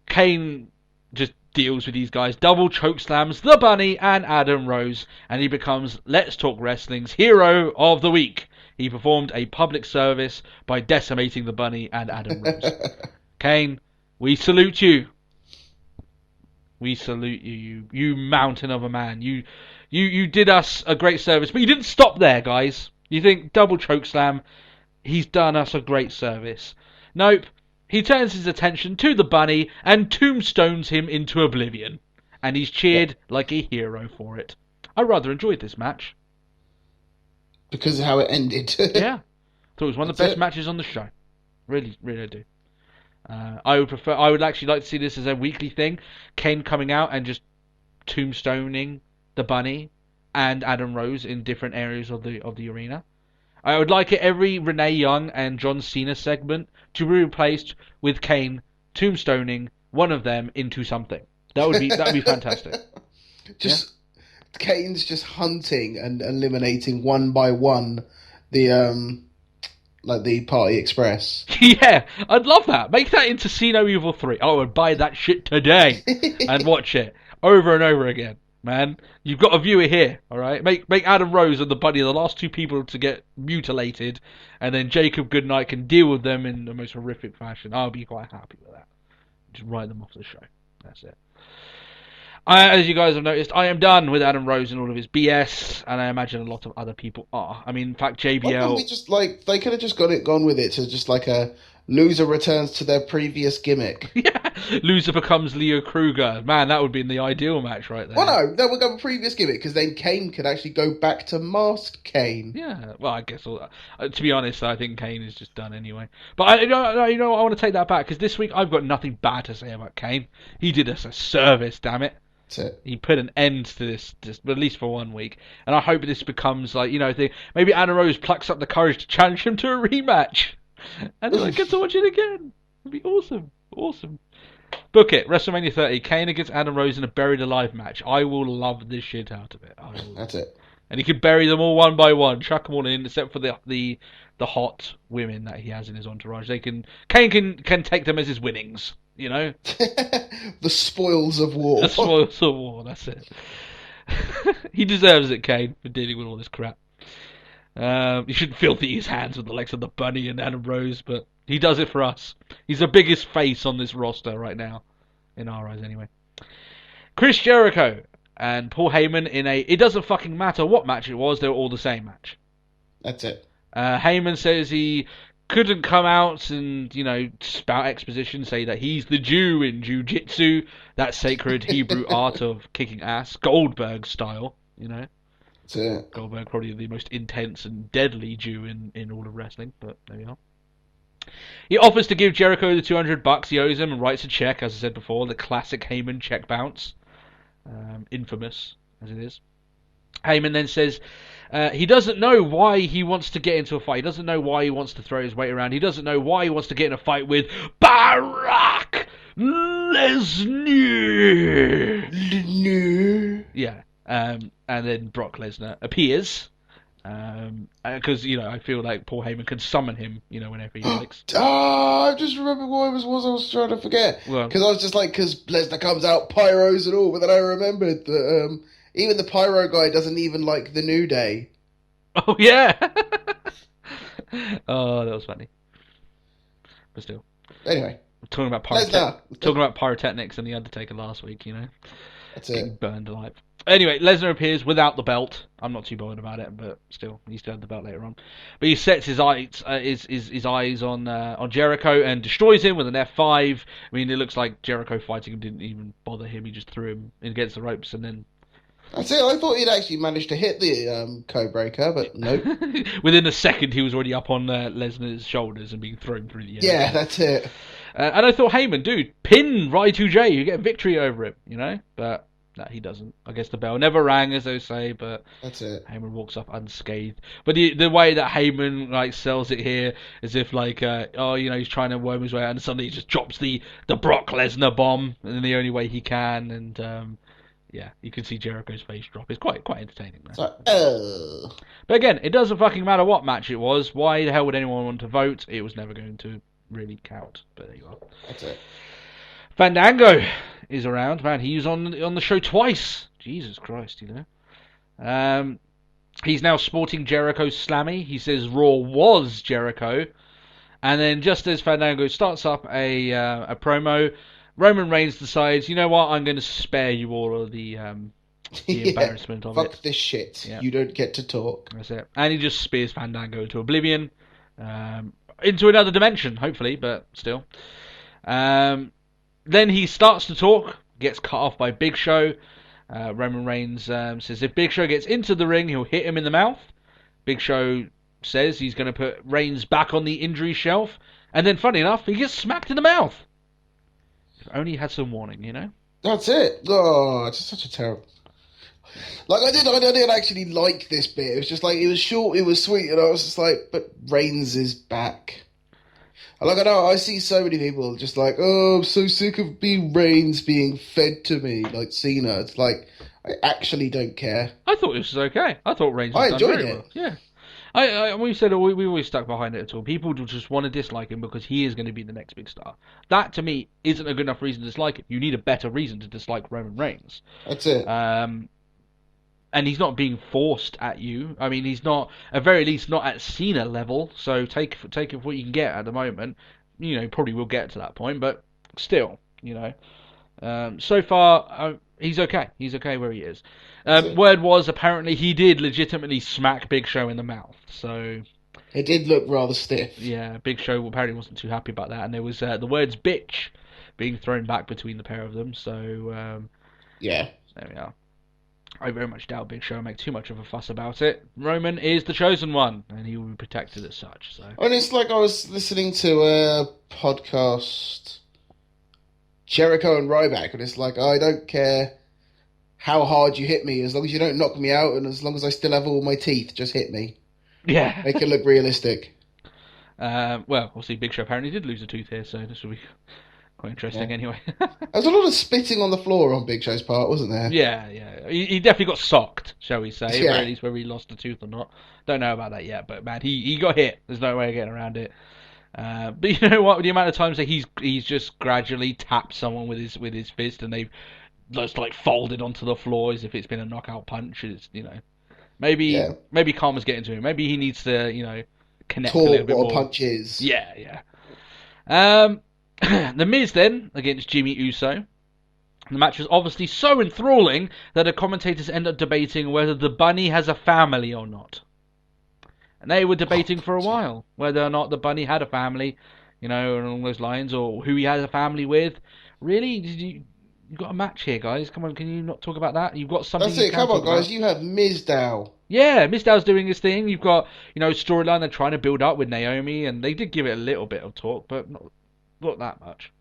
Kane just deals with these guys, double choke slams the Bunny and Adam Rose, and he becomes Let's Talk Wrestling's Hero of the Week. He performed a public service by decimating the Bunny and Adam Rose. Kane, we salute you. We salute you, you mountain of a man. You did us a great service, but you didn't stop there, guys. You think double chokeslam, he's done us a great service. Nope. He turns his attention to the bunny and tombstones him into oblivion. And he's cheered like a hero for it. I rather enjoyed this match. Because of how it ended. Yeah. Thought it was one of the best matches on the show. Really, really I do. I would actually like to see this as a weekly thing. Kane coming out and just tombstoning the bunny and Adam Rose in different areas of the arena. I would like it every Renee Young and John Cena segment to be replaced with Kane tombstoning one of them into something. That would be fantastic. Kane's just hunting and eliminating one by one the Party Express. Yeah, I'd love that. Make that into See No Evil 3. I would buy that shit today and watch it over and over again. Man, you've got a viewer here, all right? Make Adam Rose and the bunny the last two people to get mutilated, and then Jacob Goodnight can deal with them in the most horrific fashion. I'll be quite happy with that. Just write them off the show. That's it. As you guys have noticed, I am done with Adam Rose and all of his BS, and I imagine a lot of other people are. I mean, in fact, JBL... they could have just gone with it to just like a loser returns to their previous gimmick. Yeah, loser becomes Leo Kruger. Man, that would be the ideal match right there. Well, no, that would go with previous gimmick, because then Kane could actually go back to Masked Kane. Yeah, well, I guess all that. To be honest, I think Kane is just done anyway. But you know, I want to take that back, because this week I've got nothing bad to say about Kane. He did us a service, damn it. He put an end to this, at least for 1 week, and I hope this becomes maybe Anna Rose plucks up the courage to challenge him to a rematch, and then I get to watch it again. It'd be awesome. Book it, WrestleMania 30, Kane against Adam Rose in a buried alive match. I will love the shit out of it. That's it. And he could bury them all one by one, chuck them all in, except for the hot women that he has in his entourage. Kane can take them as his winnings. You know? The spoils of war. The spoils of war, that's it. He deserves it, Kane, for dealing with all this crap. He shouldn't filthy his hands with the legs of the bunny and Adam Rose, but he does it for us. He's the biggest face on this roster right now. In our eyes, anyway. Chris Jericho and Paul Heyman in it doesn't fucking matter what match it was, they were all the same match. That's it. Heyman says he couldn't come out and, spout exposition, say that he's the Jew in Jiu-Jitsu, that sacred Hebrew art of kicking ass, Goldberg style, That's it. Goldberg probably the most intense and deadly Jew in all of wrestling, but there you are. He offers to give Jericho the $200 he owes him and writes a check, as I said before, the classic Heyman check bounce, infamous as it is. Heyman then says he doesn't know why he wants to get into a fight. He doesn't know why he wants to throw his weight around. He doesn't know why he wants to get in a fight with Brock Lesnar. Yeah. And then Brock Lesnar appears. Because, I feel like Paul Heyman can summon him, whenever he likes. I just remember what it was I was trying to forget. Because I was just because Lesnar comes out, pyros and all, but then I remembered that... even the pyro guy doesn't even like the New Day. Oh, yeah. Oh, that was funny. But still. Anyway. Talking about pyrotechnics and The Undertaker last week, That's getting it. burned alive. Anyway, Lesnar appears without the belt. I'm not too bothered about it, but still, he still had the belt later on. But he sets his eyes on Jericho and destroys him with an F5. I mean, it looks like Jericho fighting him didn't even bother him. He just threw him in against the ropes and then... That's it. I thought he'd actually managed to hit the code breaker, but nope. Within a second, he was already up on Lesnar's shoulders and being thrown through the air. Yeah, that's it. And I thought, Heyman, dude, pin Y2J, you get a victory over him, But no, he doesn't. I guess the bell never rang, as they say, but that's it. Heyman walks off unscathed. But the way that Heyman sells it here, as if he's trying to worm his way out, and suddenly he just drops the Brock Lesnar bomb in the only way he can, and yeah, you can see Jericho's face drop. It's quite entertaining, man. But again, it doesn't fucking matter what match it was. Why the hell would anyone want to vote? It was never going to really count. But there you are. That's it. Fandango is around, man. He was on the show twice. Jesus Christ, He's now sporting Jericho's slammy. He says Raw was Jericho. And then just as Fandango starts up a promo, Roman Reigns decides, you know what, I'm going to spare you all of the the embarrassment of it. Fuck this shit. Yeah. You don't get to talk. That's it. And he just spears Fandango into oblivion, into another dimension, hopefully, but still. Then he starts to talk, gets cut off by Big Show. Roman Reigns says if Big Show gets into the ring, he'll hit him in the mouth. Big Show says he's going to put Reigns back on the injury shelf. And then, funny enough, he gets smacked in the mouth. If only he had some warning, you know? That's it. Oh, it's such a terrible... Like, I did actually like this bit. It was just like, it was short, it was sweet, and I was just like, but Reigns is back. Like, I know, I see so many people just like, oh, I'm so sick of being Reigns being fed to me, like Cena. It's like, I actually don't care. I thought this was okay. I thought Reigns was done very well. Yeah. We said we always stuck behind it at all. People just want to dislike him because he is going to be the next big star. That, to me, isn't a good enough reason to dislike him. You need a better reason to dislike Roman Reigns. That's it. And he's not being forced at you. I mean, he's not, at very least, not at Cena level. So take it for what you can get at the moment. You know, probably will get to that point, but still, you know. So far, he's okay. He's okay where he is. Word was apparently he did legitimately smack Big Show in the mouth. So it did look rather stiff. Yeah, Big Show apparently wasn't too happy about that, and there was the words "bitch" being thrown back between the pair of them. So yeah, there we are. I very much doubt Big Show will make too much of a fuss about it. Roman is the chosen one, and he will be protected as such. So, and it's like I was listening to a podcast, Jericho and Ryback, and it's like, I don't care how hard you hit me, as long as you don't knock me out, and as long as I still have all my teeth, just hit me. Yeah. Make it look realistic. Well, we'll see. Big Show apparently did lose a tooth here, so this will be quite interesting anyway. There was a lot of spitting on the floor on Big Show's part, wasn't there? Yeah. He definitely got socked, shall we say. Yeah. Or at least whether he lost a tooth or not. Don't know about that yet, but man, he got hit. There's no way of getting around it. But you know what? The amount of times that he's just gradually tapped someone with his fist and they've just like folded onto the floor as if it's been a knockout punch. It's, you know, maybe karma's getting to him. Maybe he needs to, you know, connect a little bit more. What a punch is. Yeah. The Miz then against Jimmy Uso. The match was obviously so enthralling that the commentators end up debating whether the bunny has a family or not. And they were debating for a while whether or not the bunny had a family, you know, along those lines, or who he had a family with. Really? You've got a match here, guys. Come on, can you not talk about that? You've got something. That's it. Come on, guys. You have Mizdow. Yeah, Mizdow's doing his thing. You've got, you know, storyline they're trying to build up with Naomi, and they did give it a little bit of talk, but not that much.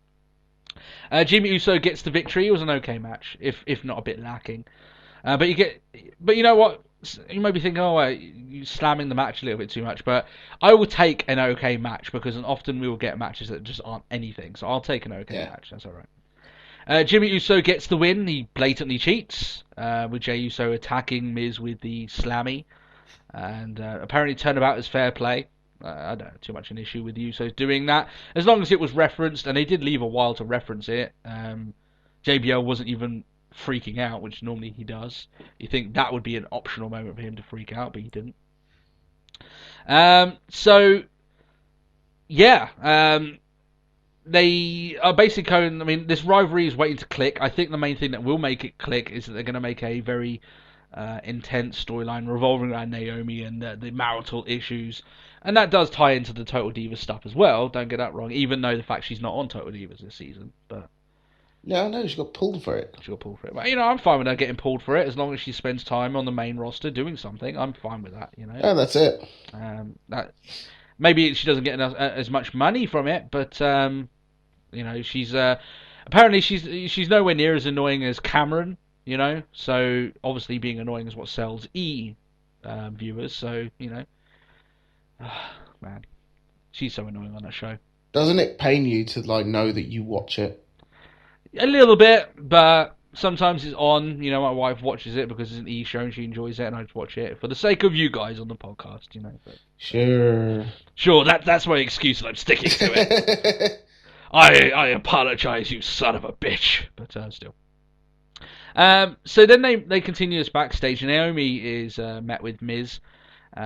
Jimmy Uso gets the victory. It was an okay match, if not a bit lacking. But you know what? You might be thinking, you're slamming the match a little bit too much, but I will take an okay match because often we will get matches that just aren't anything. So I'll take an okay match. That's all right. Jimmy Uso gets the win. He blatantly cheats, with Jey Uso attacking Miz with the slammy, and apparently turnabout is fair play. I don't have too much an issue with the Usos doing that, as long as it was referenced, and they did leave a while to reference it. JBL wasn't even freaking out, which normally he does. You think that would be an optional moment for him to freak out, but he didn't. They are basically I mean, this rivalry is waiting to click. I think the main thing that will make it click is that they're going to make a very intense storyline revolving around Naomi and the marital issues. And that does tie into the Total Divas stuff as well, don't get that wrong, even though the fact she's not on Total Divas this season. But no, she got pulled for it. But, you know, I'm fine with her getting pulled for it, as long as she spends time on the main roster doing something. I'm fine with that, you know. Yeah, that's it. Maybe she doesn't get as much money from it, but, you know, she's apparently she's nowhere near as annoying as Cameron, you know. So, obviously being annoying is what sells viewers, so, you know. Man, she's so annoying on that show. Doesn't it pain you to like know that you watch it? A little bit, but sometimes it's on. You know, my wife watches it because it's an E show and she enjoys it, and I just watch it for the sake of you guys on the podcast. You know. But, sure. That's my excuse, and I'm sticking to it. I apologize, you son of a bitch, but still. So then they continue this backstage. Naomi is met with Miz.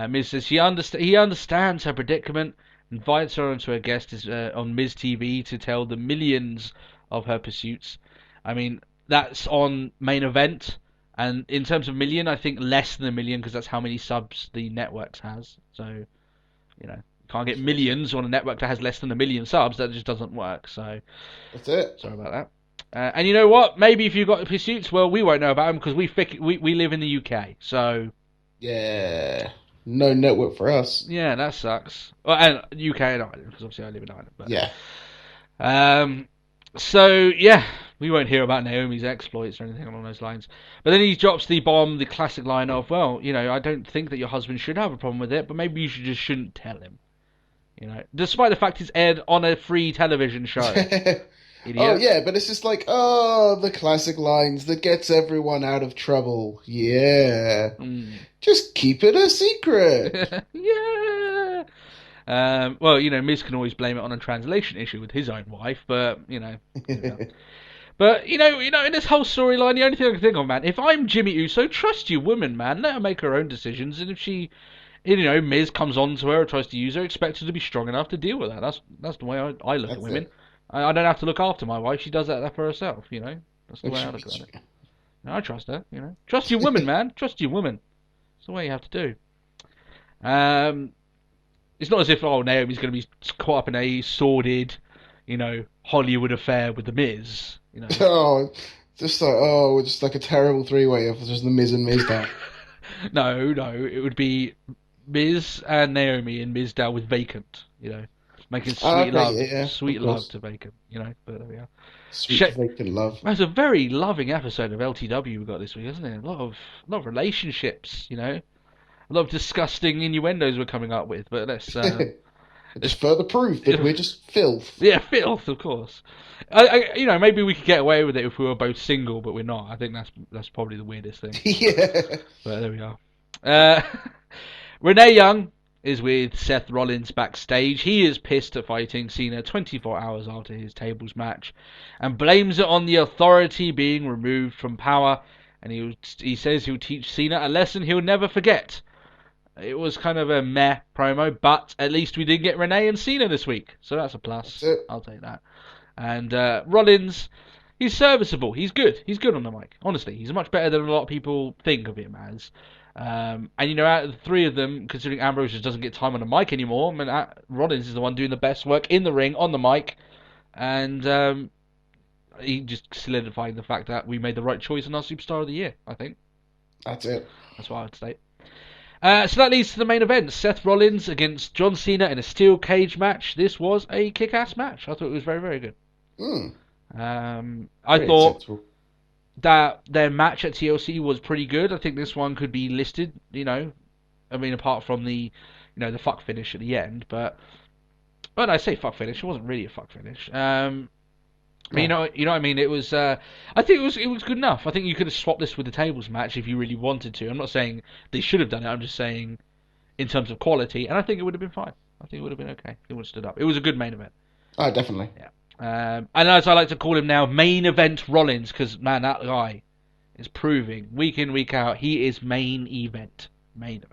Miz says he understands her predicament, invites her onto a guest on Miz TV to tell the millions of her pursuits. I mean, that's on Main Event, And in terms of million, I think less than 1 million, because that's how many subs the networks has. So, you can't get millions on a network that has less than 1 million subs. That just doesn't work. So that's it. Sorry about that. And you know what? Maybe if you've got pursuits, well, we won't know about them because we live in the UK. So yeah, no network for us. Yeah, that sucks. Well, and UK and Ireland, because obviously I live in Ireland. But, yeah. So yeah, we won't hear about Naomi's exploits or anything along those lines. But then he drops the bomb, the classic line of, well, I don't think that your husband should have a problem with it, but maybe you shouldn't tell him. Despite the fact it's aired on a free television show. Oh, yeah, but it's just like, the classic lines that gets everyone out of trouble. Yeah. Just keep it a secret. Yeah. Well, Miz can always blame it on a translation issue with his own wife, but, But, in this whole storyline, the only thing I can think of, man, if I'm Jimmy Uso, trust your woman, man. Let her make her own decisions, and if she... Miz comes on to her or tries to use her, expect her to be strong enough to deal with that. That's the way I look at women. I don't have to look after my wife. She does that for herself, That's the way I look at it. I trust her, Trust your woman, man. Trust your woman. That's the way you have to do. It's not as if, Naomi's going to be caught up in a sordid, Hollywood affair with The Miz, Oh, just like a terrible three-way of just The Miz and Mizdow. No, it would be Miz and Naomi and Mizdow with Vacant, making sweet love to Vacant, but there we are. Sweet Vacant love. It was a very loving episode of LTW we got this week, isn't it? A lot of relationships, a lot of disgusting innuendos we're coming up with, but let's just further proof that we're just filth. Yeah, filth, of course. Maybe we could get away with it if we were both single, but we're not. I think that's probably the weirdest thing. Yeah. But there we are. Renee Young is with Seth Rollins backstage. He is pissed at fighting Cena 24 hours after his tables match and blames it on the Authority being removed from power. And he says he'll teach Cena a lesson he'll never forget. It was kind of a meh promo, but at least we did get Renee and Cena this week, so that's a plus. I'll take that. And Rollins, he's serviceable. He's good. He's good on the mic. Honestly, he's much better than a lot of people think of him as. And out of the three of them, considering Ambrose just doesn't get time on the mic anymore, Rollins is the one doing the best work in the ring on the mic, and he just solidifying the fact that we made the right choice in our Superstar of the Year. I think that's it. That's what I would state. So that leads to the main event. Seth Rollins against John Cena in a steel cage match. This was a kick-ass match. I thought it was very, very good. I thought acceptable. That their match at TLC was pretty good. I think this one could be listed, apart from the, the fuck finish at the end. But when I say fuck finish, it wasn't really a fuck finish. You know what I mean? It was. I think it was good enough. I think you could have swapped this with the tables match if you really wanted to. I'm not saying they should have done it. I'm just saying, in terms of quality, and I think it would have been fine. I think it would have been okay. It would have stood up. It was a good main event. Oh, definitely. Yeah. And as I like to call him now, main event Rollins, because man, that guy is proving week in week out he is main event. Man.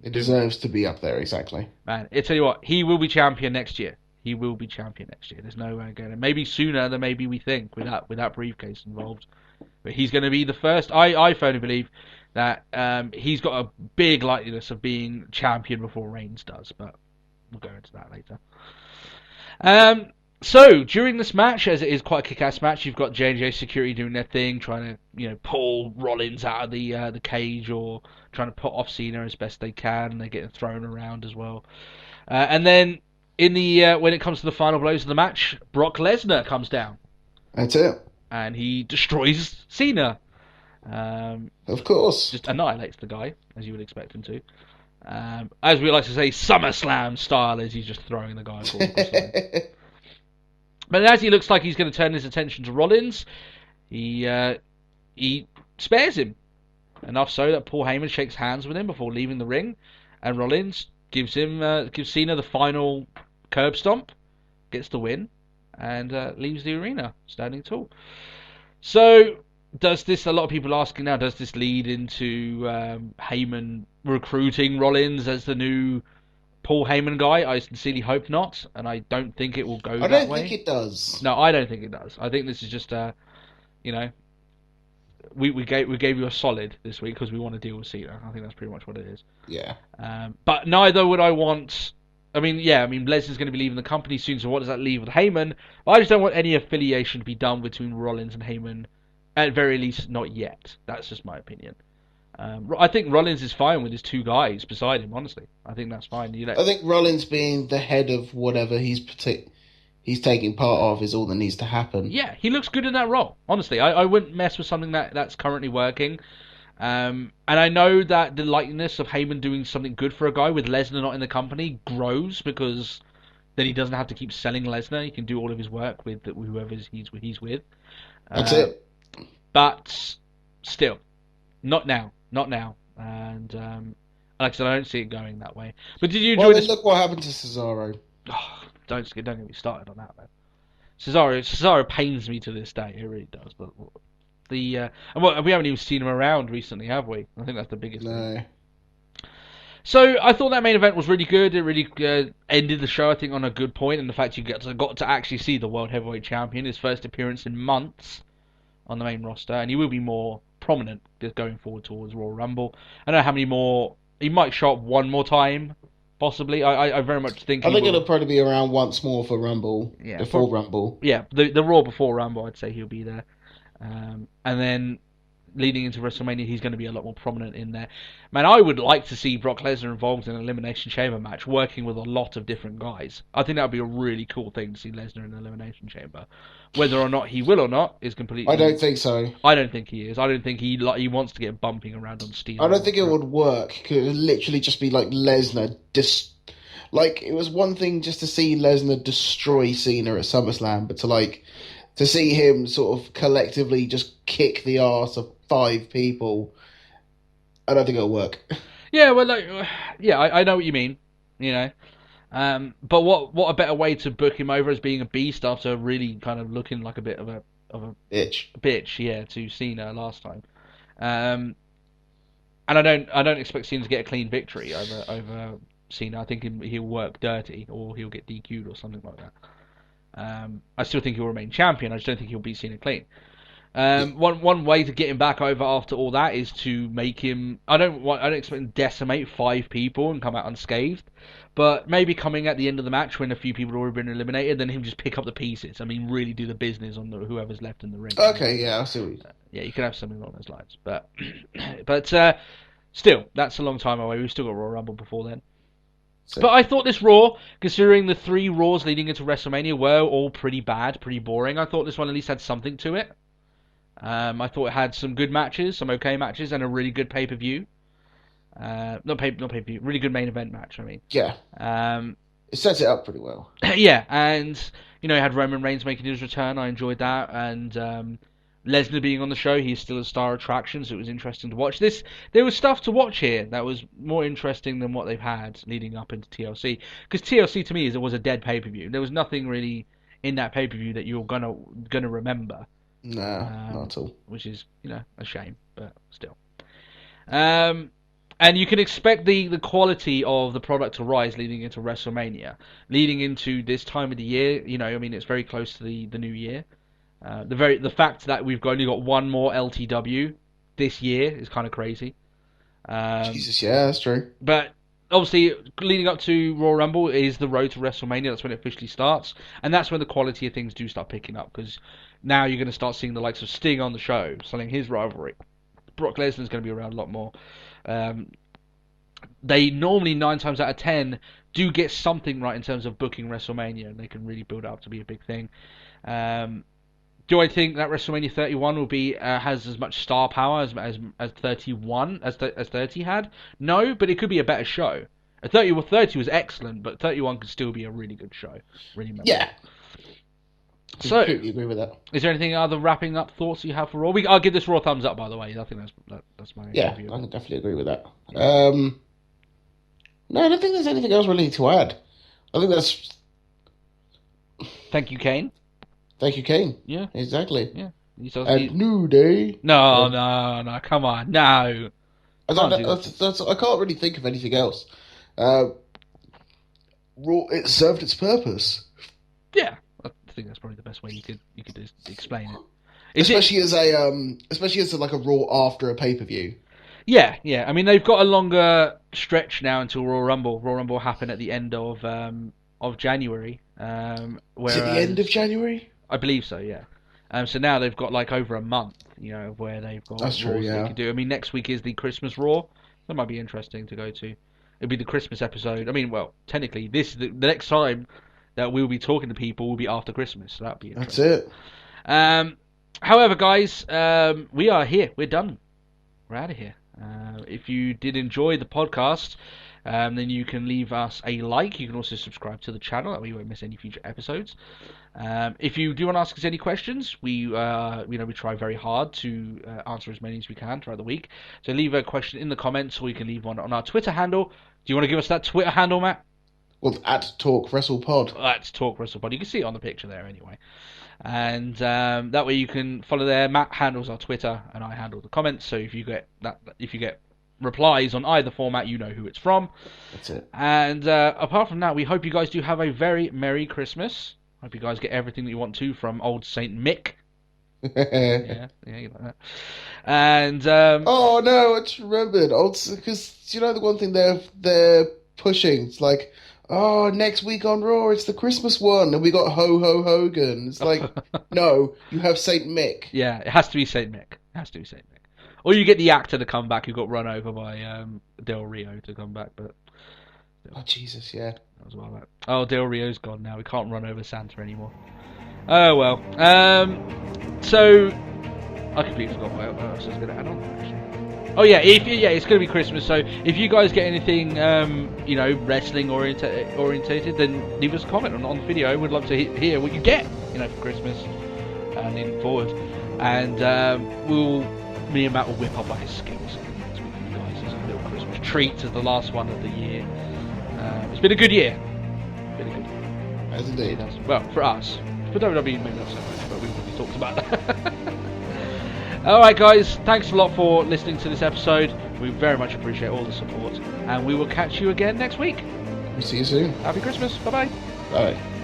It deserves to be up there, exactly. Man, I tell you what, he will be champion next year. He will be champion next year. There's no way going to. Maybe sooner than maybe we think with that briefcase involved. But he's going to be the first. I firmly believe that he's got a big likeliness of being champion before Reigns does. But we'll go into that later. So during this match, as it is quite a kick-ass match, you've got J&J Security doing their thing, trying to pull Rollins out of the cage or trying to put off Cena as best they can. They're getting thrown around as well, and then. In the when it comes to the final blows of the match, Brock Lesnar comes down. That's it. And he destroys Cena. Of course. Just annihilates the guy, as you would expect him to. As we like to say, SummerSlam style, as he's just throwing the guy across the But as he looks like he's going to turn his attention to Rollins, he spares him. Enough so that Paul Heyman shakes hands with him before leaving the ring, and Rollins gives Cena the final curb stomp, gets the win, and leaves the arena standing tall. So, does this? A lot of people asking now. Does this lead into Heyman recruiting Rollins as the new Paul Heyman guy? I sincerely hope not, and I don't think it will go that way. I don't think it does. No, I don't think it does. I think this is just we gave you a solid this week because we want to deal with Cena. I think that's pretty much what it is. Yeah. But neither would I want. I mean, Lesnar's going to be leaving the company soon, so what does that leave with Heyman? I just don't want any affiliation to be done between Rollins and Heyman, at very least not yet. That's just my opinion. I think Rollins is fine with his two guys beside him, honestly. I think that's fine. I think Rollins being the head of whatever he's taking part of is all that needs to happen. Yeah, he looks good in that role, honestly. I wouldn't mess with something that's currently working. And I know that the likeness of Heyman doing something good for a guy with Lesnar not in the company grows because then he doesn't have to keep selling Lesnar. He can do all of his work with whoever he's with. That's it. But still, not now. And like I said, I don't see it going that way. But did you enjoy this? Look what happened to Cesaro. Oh, don't get me started on that, man. Cesaro pains me to this day. It really does. But we haven't even seen him around recently, have we? I think that's the biggest thing. So I thought that main event was really good. It really ended the show, I think, on a good point. And the fact you got to actually see the World Heavyweight Champion, his first appearance in months on the main roster, and he will be more prominent going forward towards Royal Rumble. I don't know how many more. He might show up one more time, possibly. I very much think. I think it'll probably be around once more for Rumble. Yeah, before Rumble. Yeah, the Raw before Rumble, I'd say he'll be there. And then leading into WrestleMania, he's going to be a lot more prominent in there. Man, I would like to see Brock Lesnar involved in an Elimination Chamber match, working with a lot of different guys. I think that would be a really cool thing to see Lesnar in an Elimination Chamber. Whether or not he will or not is completely... I don't think so. I don't think he is. I don't think he wants to get bumping around on steel. I don't think it would work, because it would literally just be like Lesnar... Like, it was one thing just to see Lesnar destroy Cena at SummerSlam, but to see him sort of collectively just kick the arse of 5 people, I don't think it'll work. Yeah, well, I know what you mean, you know. But what a better way to book him over as being a beast after really kind of looking like a bit of a bitch, yeah, to Cena last time. And I don't expect Cena to get a clean victory over Cena. I think he'll work dirty or he'll get DQ'd or something like that. I still think he'll remain champion. I just don't think he'll beat Cena clean. One way to get him back over after all that is to make him. I don't expect him to decimate 5 people and come out unscathed, but maybe coming at the end of the match when a few people have already been eliminated, then him just pick up the pieces. I mean, really do the business on whoever's left in the ring. Okay, yeah, I see what you mean. Yeah, you can have something along those lines, but still, that's a long time away. We've still got Royal Rumble before then. But I thought this Raw, considering the 3 Raws leading into WrestleMania were all pretty bad, pretty boring, I thought this one at least had something to it. I thought it had some good matches, some okay matches, and a really good pay-per-view. Not pay-per-view, really good main event match, I mean. Yeah. It sets it up pretty well. Yeah, and, you had Roman Reigns making his return. I enjoyed that, and Lesnar being on the show, he's still a star attraction, so it was interesting to watch. There was stuff to watch here that was more interesting than what they've had leading up into TLC. Because TLC, to me, was a dead pay-per-view. There was nothing really in that pay-per-view that you're gonna remember. No, not at all. Which is, a shame, but still. And you can expect the quality of the product to rise leading into WrestleMania. Leading into this time of the year, it's very close to the new year. The fact that we've only got one more LTW this year is kind of crazy. Jesus, yeah, that's true. But obviously, leading up to Royal Rumble is the road to WrestleMania. That's when it officially starts, and that's when the quality of things do start picking up. Because now you're going to start seeing the likes of Sting on the show, selling his rivalry. Brock Lesnar's going to be around a lot more. They normally 9 times out of 10 do get something right in terms of booking WrestleMania, and they can really build it up to be a big thing. Do I think that WrestleMania 31 will be has as much star power as 31 as 30 had? No, but it could be a better show. 30 was excellent, but 31 could still be a really good show. Really memorable. Yeah. So, completely agree with that. Is there anything other wrapping up thoughts you have for Raw? I'll give this Raw thumbs up, by the way. I think that's my review. I can definitely agree with that. No, I don't think there's anything else really to add. I think that's. Thank you, Kane. Thank you, Kane. Yeah, exactly. Yeah, and New Day. No, come on, no. I can't really think of anything else. Raw, it served its purpose. Yeah, I think that's probably the best way you could explain it. especially as like a Raw after a pay-per-view. Yeah. I mean, they've got a longer stretch now until Royal Rumble. Royal Rumble will happen at the end of January. Is it the end of January? I believe so. Yeah. So now they've got like over a month, where they've got That's true, Raws they can do. I mean, next week is the Christmas Raw. That might be interesting to go to. It'll be the Christmas episode. I mean, well, technically, the next time that we'll be talking to people will be after Christmas. So that'll be interesting. That's it. However, guys, we are here. We're done. We're out of here. If you did enjoy the podcast, then you can leave us a like. You can also subscribe to the channel, that way you won't miss any future episodes. If you do want to ask us any questions, we try very hard to answer as many as we can throughout the week. So leave a question in the comments, or you can leave one on our Twitter handle. Do you want to give us that Twitter handle, Matt? Well, at Talk WrestlePod. At Talk WrestlePod. You can see it on the picture there anyway. And that way you can follow there. Matt handles our Twitter, and I handle the comments. So if you get replies on either format, you know who it's from. That's it. And apart from that, we hope you guys do have a very Merry Christmas. Hope you guys get everything that you want to from old Saint Mick. yeah, you like that. And oh no, I just remembered. Because the one thing they're pushing, it's like, oh, next week on Raw, it's the Christmas one, and we got Ho Ho Hogan. It's like, no, you have Saint Mick. Yeah, it has to be Saint Mick. Or you get the actor to come back who got run over by Del Rio to come back, but... Oh, Jesus, yeah. That was well that. Oh, Del Rio's gone now. We can't run over Santa anymore. Oh, well. So, I completely forgot what else I was going to add on, actually. Oh, yeah, it's going to be Christmas, so if you guys get anything, wrestling orientated, then leave us a comment on the video. We'd love to hear what you get, for Christmas, leading forward. And me and Matt will whip up his skills next week for you guys as a little Christmas treat as the last one of the year. It's been a good year. As indeed. Well, for us. For WWE, maybe not so much, but we've already talked about that. Alright, guys. Thanks a lot for listening to this episode. We very much appreciate all the support. And we will catch you again next week. We'll see you soon. Happy Christmas. Bye-bye. Bye.